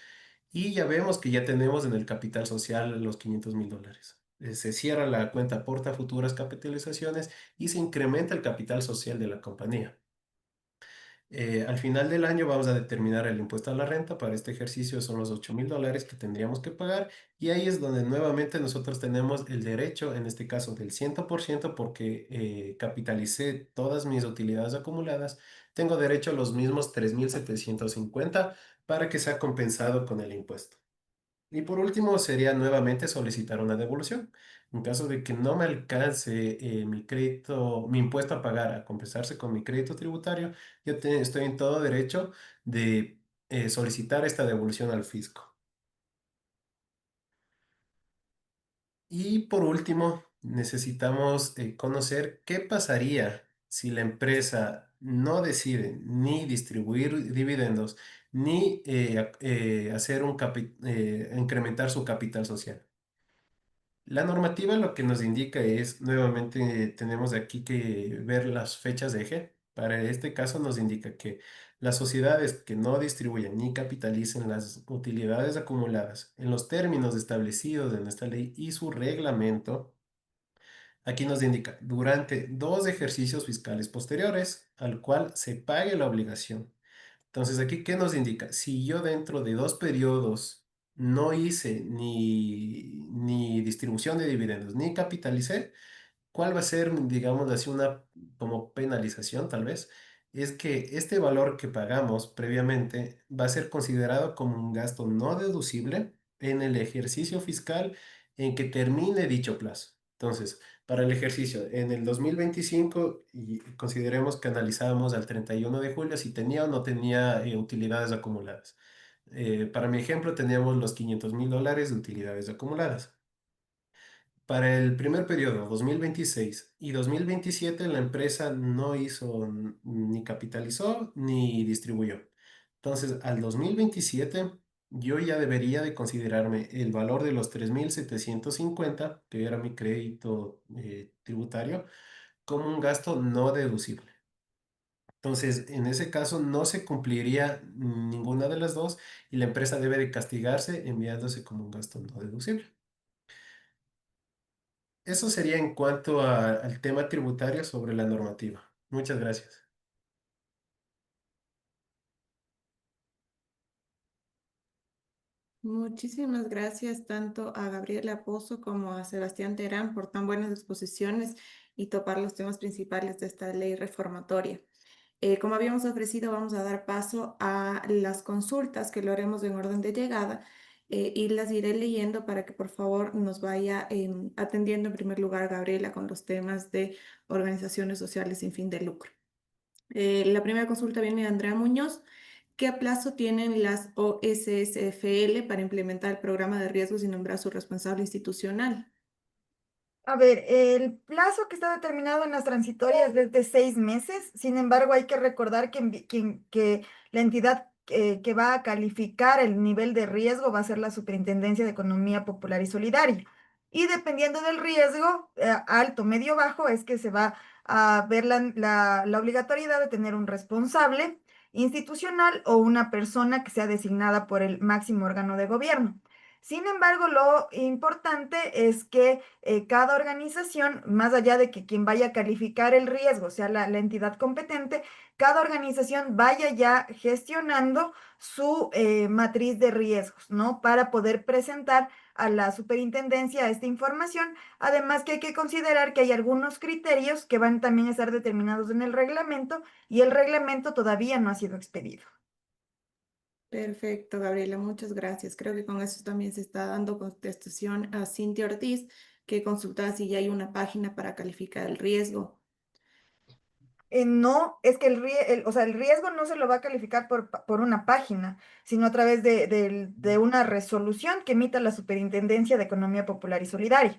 y ya vemos que ya tenemos en el capital social los $500,000. Se cierra la cuenta aporta futuras capitalizaciones y se incrementa el capital social de la compañía. Al final del año vamos a determinar el impuesto a la renta. Para este ejercicio son los $8,000 que tendríamos que pagar, y ahí es donde nuevamente nosotros tenemos el derecho, en este caso del 100%, porque capitalicé todas mis utilidades acumuladas. Tengo derecho a los mismos 3,750 para que sea compensado con el impuesto. Y por último sería nuevamente solicitar una devolución. En caso de que no me alcance mi crédito, mi impuesto a pagar a compensarse con mi crédito tributario, estoy en todo derecho de solicitar esta devolución al fisco. Y por último, necesitamos conocer qué pasaría si la empresa no decide ni distribuir dividendos ni hacer incrementar su capital social. La normativa lo que nos indica es, nuevamente tenemos aquí que ver las fechas de eje. Para este caso nos indica que las sociedades que no distribuyen ni capitalicen las utilidades acumuladas en los términos establecidos en esta ley y su reglamento, aquí nos indica durante 2 ejercicios fiscales posteriores al cual se pague la obligación. Entonces, aquí, ¿qué nos indica? Si yo dentro de 2 periodos no hice ni distribución de dividendos, ni capitalicé, ¿cuál va a ser, digamos así, una como penalización tal vez? Es que este valor que pagamos previamente va a ser considerado como un gasto no deducible en el ejercicio fiscal en que termine dicho plazo. Entonces, para el ejercicio en el 2025, y consideremos que analizábamos al 31 de julio si tenía o no tenía utilidades acumuladas. Para mi ejemplo, teníamos los $500,000 de utilidades acumuladas. Para el primer periodo, 2026 y 2027, la empresa no hizo ni capitalizó ni distribuyó. Entonces, al 2027, yo ya debería de considerarme el valor de los 3,750, que era mi crédito tributario, como un gasto no deducible. Entonces, en ese caso no se cumpliría ninguna de las dos y la empresa debe de castigarse enviándose como un gasto no deducible. Eso sería en cuanto al tema tributario sobre la normativa. Muchas gracias. Muchísimas gracias tanto a Gabriela Pozo como a Sebastián Terán por tan buenas exposiciones y topar los temas principales de esta ley reformatoria. Como habíamos ofrecido, vamos a dar paso a las consultas que lo haremos en orden de llegada y las iré leyendo para que por favor nos vaya atendiendo en primer lugar Gabriela con los temas de organizaciones sociales sin fin de lucro. La primera consulta viene de Andrea Muñoz. ¿Qué plazo tienen las OSSFL para implementar el programa de riesgos y nombrar su responsable institucional? A ver, el plazo que está determinado en las transitorias es de 6 meses. Sin embargo, hay que recordar que la entidad que va a calificar el nivel de riesgo va a ser la Superintendencia de Economía Popular y Solidaria. Y dependiendo del riesgo, alto, medio, bajo, es que se va a ver la obligatoriedad de tener un responsable institucional o una persona que sea designada por el máximo órgano de gobierno. Sin embargo, lo importante es que cada organización, más allá de que quien vaya a calificar el riesgo sea la entidad competente, cada organización vaya ya gestionando su matriz de riesgos, ¿no? Para poder presentar a la superintendencia esta información. Además que hay que considerar que hay algunos criterios que van también a estar determinados en el reglamento y el reglamento todavía no ha sido expedido. Perfecto, Gabriela, muchas gracias. Creo que con eso también se está dando contestación a Cintia Ortiz, que consultaba si ya hay una página para calificar el riesgo. No, es que o sea, el riesgo no se lo va a calificar por una página, sino a través de una resolución que emita la Superintendencia de Economía Popular y Solidaria.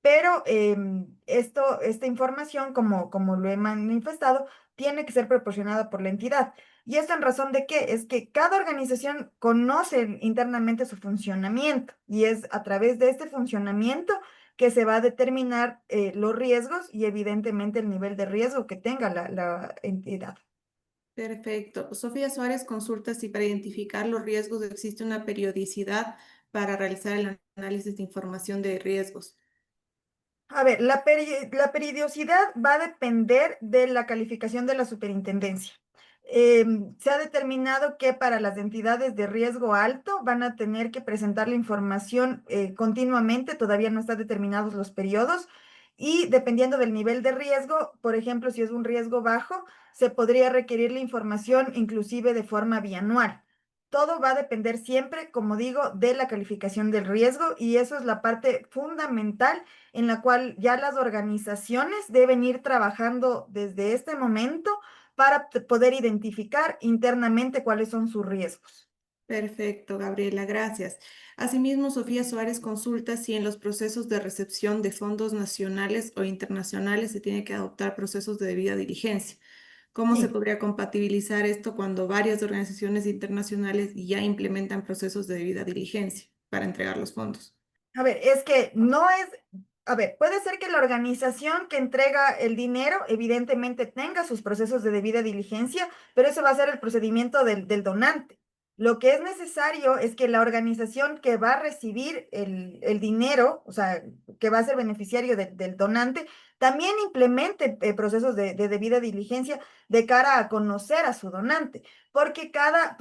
Pero esta información, como lo he manifestado, tiene que ser proporcionada por la entidad. ¿Y esto en razón de qué? Es que cada organización conoce internamente su funcionamiento y es a través de este funcionamiento que se va a determinar los riesgos y evidentemente el nivel de riesgo que tenga la entidad. Perfecto. Sofía Suárez consulta si para identificar los riesgos existe una periodicidad para realizar el análisis de información de riesgos. A ver, la periodicidad va a depender de la calificación de la superintendencia. Se ha determinado que para las entidades de riesgo alto van a tener que presentar la información continuamente, todavía no están determinados los periodos, y dependiendo del nivel de riesgo, por ejemplo, si es un riesgo bajo, se podría requerir la información inclusive de forma bianual. Todo va a depender siempre, como digo, de la calificación del riesgo y eso es la parte fundamental en la cual ya las organizaciones deben ir trabajando desde este momento para poder identificar internamente cuáles son sus riesgos. Perfecto, Gabriela, gracias. Asimismo, Sofía Suárez consulta si en los procesos de recepción de fondos nacionales o internacionales se tiene que adoptar procesos de debida diligencia. ¿Cómo se Sí. podría compatibilizar esto cuando varias organizaciones internacionales ya implementan procesos de debida diligencia para entregar los fondos? A ver, es que no es, a ver, puede ser que la organización que entrega el dinero evidentemente tenga sus procesos de debida diligencia, pero eso va a ser el procedimiento del donante. Lo que es necesario es que la organización que va a recibir el dinero, o sea, que va a ser beneficiario del donante, también implemente procesos de debida diligencia de cara a conocer a su donante, porque cada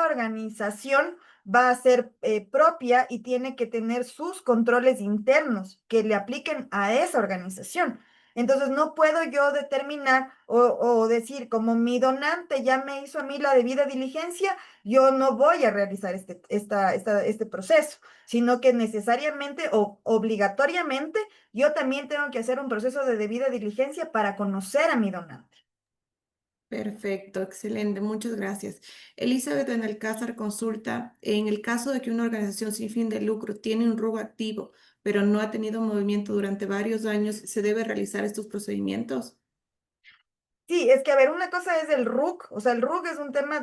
organización va a ser propia y tiene que tener sus controles internos que le apliquen a esa organización. Entonces, no puedo yo determinar o decir, como mi donante ya me hizo a mí la debida diligencia, yo no voy a realizar este proceso, sino que necesariamente o obligatoriamente yo también tengo que hacer un proceso de debida diligencia para conocer a mi donante. Perfecto, excelente, muchas gracias. Elizabeth en Alcázar consulta, en el caso de que una organización sin fin de lucro tiene un RUC activo, pero no ha tenido movimiento durante varios años, ¿se debe realizar estos procedimientos? Sí, es que, a ver, una cosa es el RUC, o sea, el RUC es un tema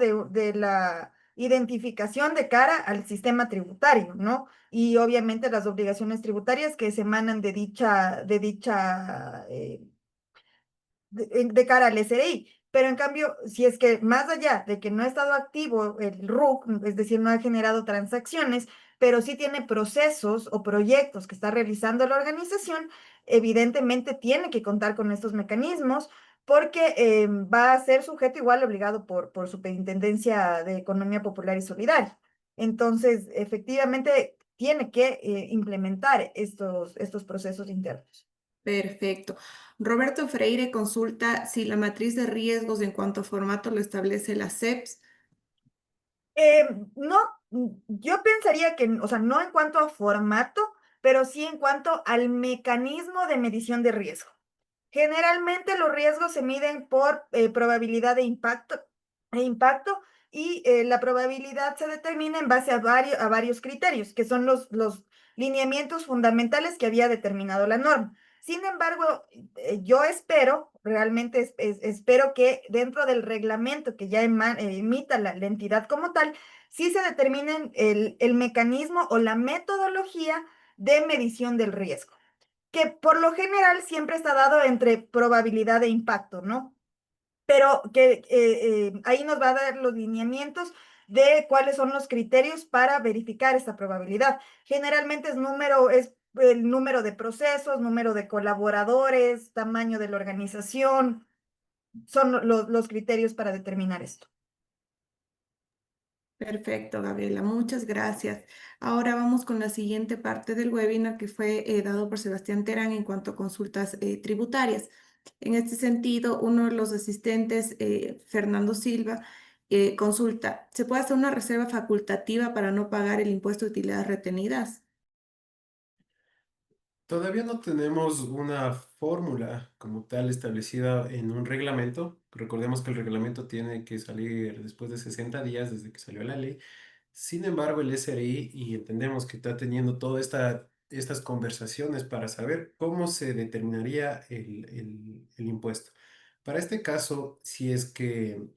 identificación de cara al sistema tributario, ¿no? Y obviamente las obligaciones tributarias que se emanan de cara al SRI. Pero en cambio, si es que más allá de que no ha estado activo el RUC, es decir, no ha generado transacciones, pero sí tiene procesos o proyectos que está realizando la organización, evidentemente tiene que contar con estos mecanismos porque va a ser sujeto igual obligado por Superintendencia de Economía Popular y Solidaria. Entonces, efectivamente, tiene que implementar estos procesos internos. Perfecto. Roberto Freire consulta si la matriz de riesgos en cuanto a formato lo establece la CEPS. No, yo pensaría que, o sea, no en cuanto a formato, pero sí en cuanto al mecanismo de medición de riesgo. Generalmente los riesgos se miden por probabilidad de impacto y la probabilidad se determina en base a varios criterios, que son los lineamientos fundamentales que había determinado la norma. Sin embargo, yo espero, realmente espero que dentro del reglamento que ya emita la entidad como tal, sí se determinen el mecanismo o la metodología de medición del riesgo, que por lo general siempre está dado entre probabilidad de impacto, ¿no? Pero que ahí nos va a dar los lineamientos de cuáles son los criterios para verificar esta probabilidad. Generalmente es el número de procesos, número de colaboradores, tamaño de la organización, son los criterios para determinar esto. Perfecto, Gabriela, muchas gracias. Ahora vamos con la siguiente parte del webinar que fue dado por Sebastián Terán en cuanto a consultas tributarias. En este sentido, uno de los asistentes, Fernando Silva, consulta, ¿se puede hacer una reserva facultativa para no pagar el impuesto de utilidades retenidas? Todavía no tenemos una fórmula como tal establecida en un reglamento. Recordemos que el reglamento tiene que salir después de 60 días desde que salió la ley. Sin embargo, el SRI, y entendemos que está teniendo todas estas conversaciones para saber cómo se determinaría el impuesto. Para este caso, si es que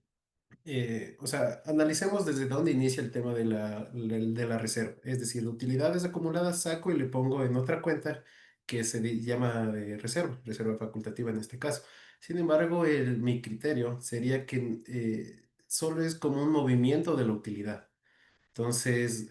o sea, analicemos desde dónde inicia el tema de la reserva. Es decir, utilidades acumuladas saco y le pongo en otra cuenta que llama de reserva, reserva facultativa en este caso. Sin embargo, mi criterio sería que solo es como un movimiento de la utilidad. Entonces,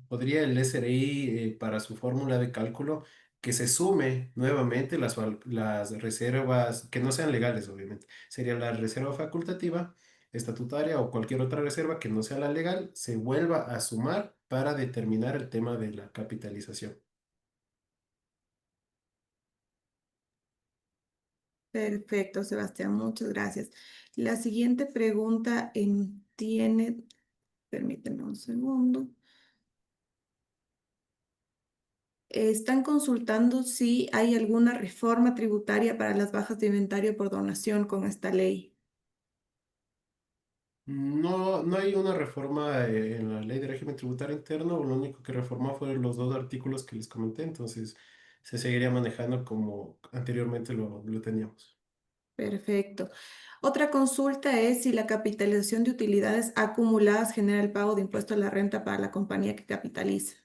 podría el SRI, para su fórmula de cálculo, que se sume nuevamente las reservas que no sean legales, obviamente. Sería la reserva facultativa, estatutaria o cualquier otra reserva que no sea la legal, se vuelva a sumar para determinar el tema de la capitalización. Perfecto, Sebastián, muchas gracias. La siguiente pregunta tiene, permíteme un segundo. Están consultando si hay alguna reforma tributaria para las bajas de inventario por donación con esta ley. No, no hay una reforma en la ley de régimen tributario interno, lo único que reformó fueron los dos artículos que les comenté, entonces se seguiría manejando como anteriormente lo teníamos. Perfecto. Otra consulta es si la capitalización de utilidades acumuladas genera el pago de impuesto a la renta para la compañía que capitaliza.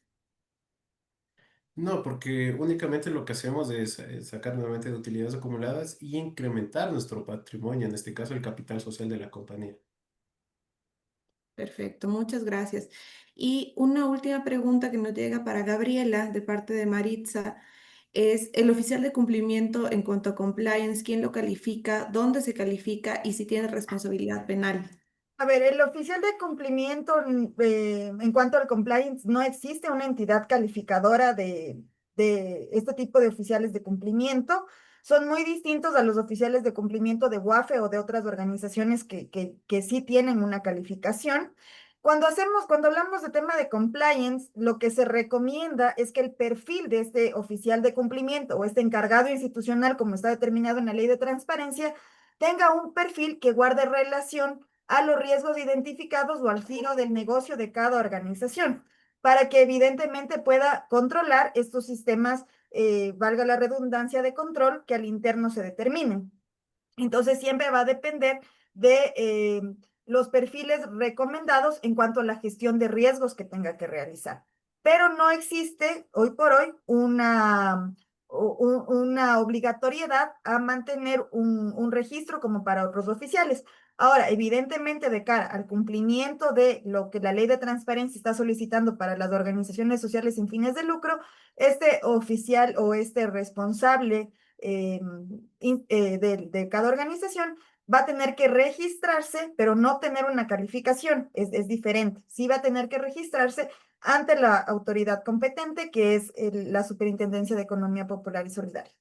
No, porque únicamente lo que hacemos es sacar nuevamente de utilidades acumuladas y incrementar nuestro patrimonio, en este caso el capital social de la compañía. Perfecto, muchas gracias. Y una última pregunta que nos llega para Gabriela de parte de Maritza es el oficial de cumplimiento en cuanto a compliance, ¿quién lo califica? ¿Dónde se califica? Y si tiene responsabilidad penal. A ver, el oficial de cumplimiento, en cuanto al compliance, no existe una entidad calificadora de este tipo de oficiales de cumplimiento. Son muy distintos a los oficiales de cumplimiento de WAFE o de otras organizaciones que sí tienen una calificación. Cuando hablamos de tema de compliance, lo que se recomienda es que el perfil de este oficial de cumplimiento o este encargado institucional, como está determinado en la ley de transparencia, tenga un perfil que guarde relación a los riesgos identificados o al giro del negocio de cada organización, para que evidentemente pueda controlar estos sistemas, valga la redundancia, de control que al interno se determinen. Entonces siempre va a depender de los perfiles recomendados en cuanto a la gestión de riesgos que tenga que realizar. Pero no existe hoy por hoy una obligatoriedad a mantener un registro como para otros oficiales. Ahora, evidentemente, de cara al cumplimiento de lo que la ley de transparencia está solicitando para las organizaciones sociales sin fines de lucro, este oficial o este responsable de cada organización va a tener que registrarse, pero no tener una calificación, es diferente. Sí va a tener que registrarse ante la autoridad competente, que es la Superintendencia de Economía Popular y Solidaria.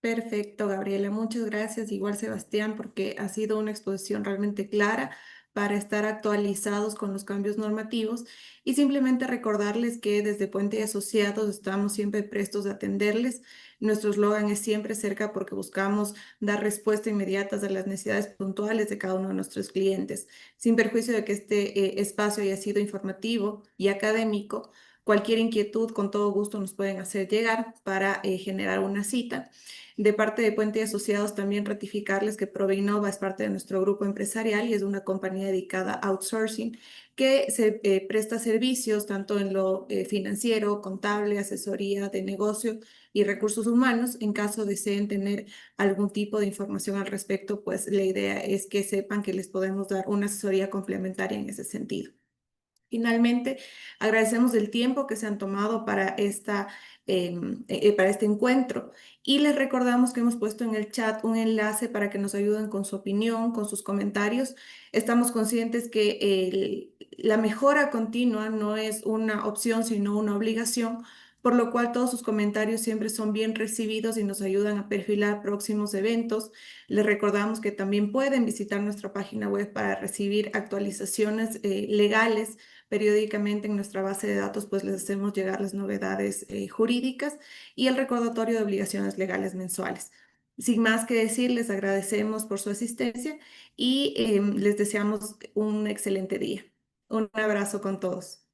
Perfecto, Gabriela. Muchas gracias. Igual, Sebastián, porque ha sido una exposición realmente clara para estar actualizados con los cambios normativos y simplemente recordarles que desde Puente y Asociados estamos siempre prestos a atenderles. Nuestro eslogan es siempre cerca porque buscamos dar respuesta inmediata a las necesidades puntuales de cada uno de nuestros clientes. Sin perjuicio de que este espacio haya sido informativo y académico, cualquier inquietud con todo gusto nos pueden hacer llegar para generar una cita. De parte de Puente y Asociados, también ratificarles que Proveinova es parte de nuestro grupo empresarial y es una compañía dedicada a outsourcing que se presta servicios tanto en lo financiero, contable, asesoría de negocio y recursos humanos. En caso deseen tener algún tipo de información al respecto, pues la idea es que sepan que les podemos dar una asesoría complementaria en ese sentido. Finalmente, agradecemos el tiempo que se han tomado para este encuentro y les recordamos que hemos puesto en el chat un enlace para que nos ayuden con su opinión, con sus comentarios. Estamos conscientes que la mejora continua no es una opción, sino una obligación, por lo cual todos sus comentarios siempre son bien recibidos y nos ayudan a perfilar próximos eventos. Les recordamos que también pueden visitar nuestra página web para recibir actualizaciones legales. Periódicamente en nuestra base de datos pues les hacemos llegar las novedades jurídicas y el recordatorio de obligaciones legales mensuales. Sin más que decir, les agradecemos por su asistencia y les deseamos un excelente día. Un abrazo con todos.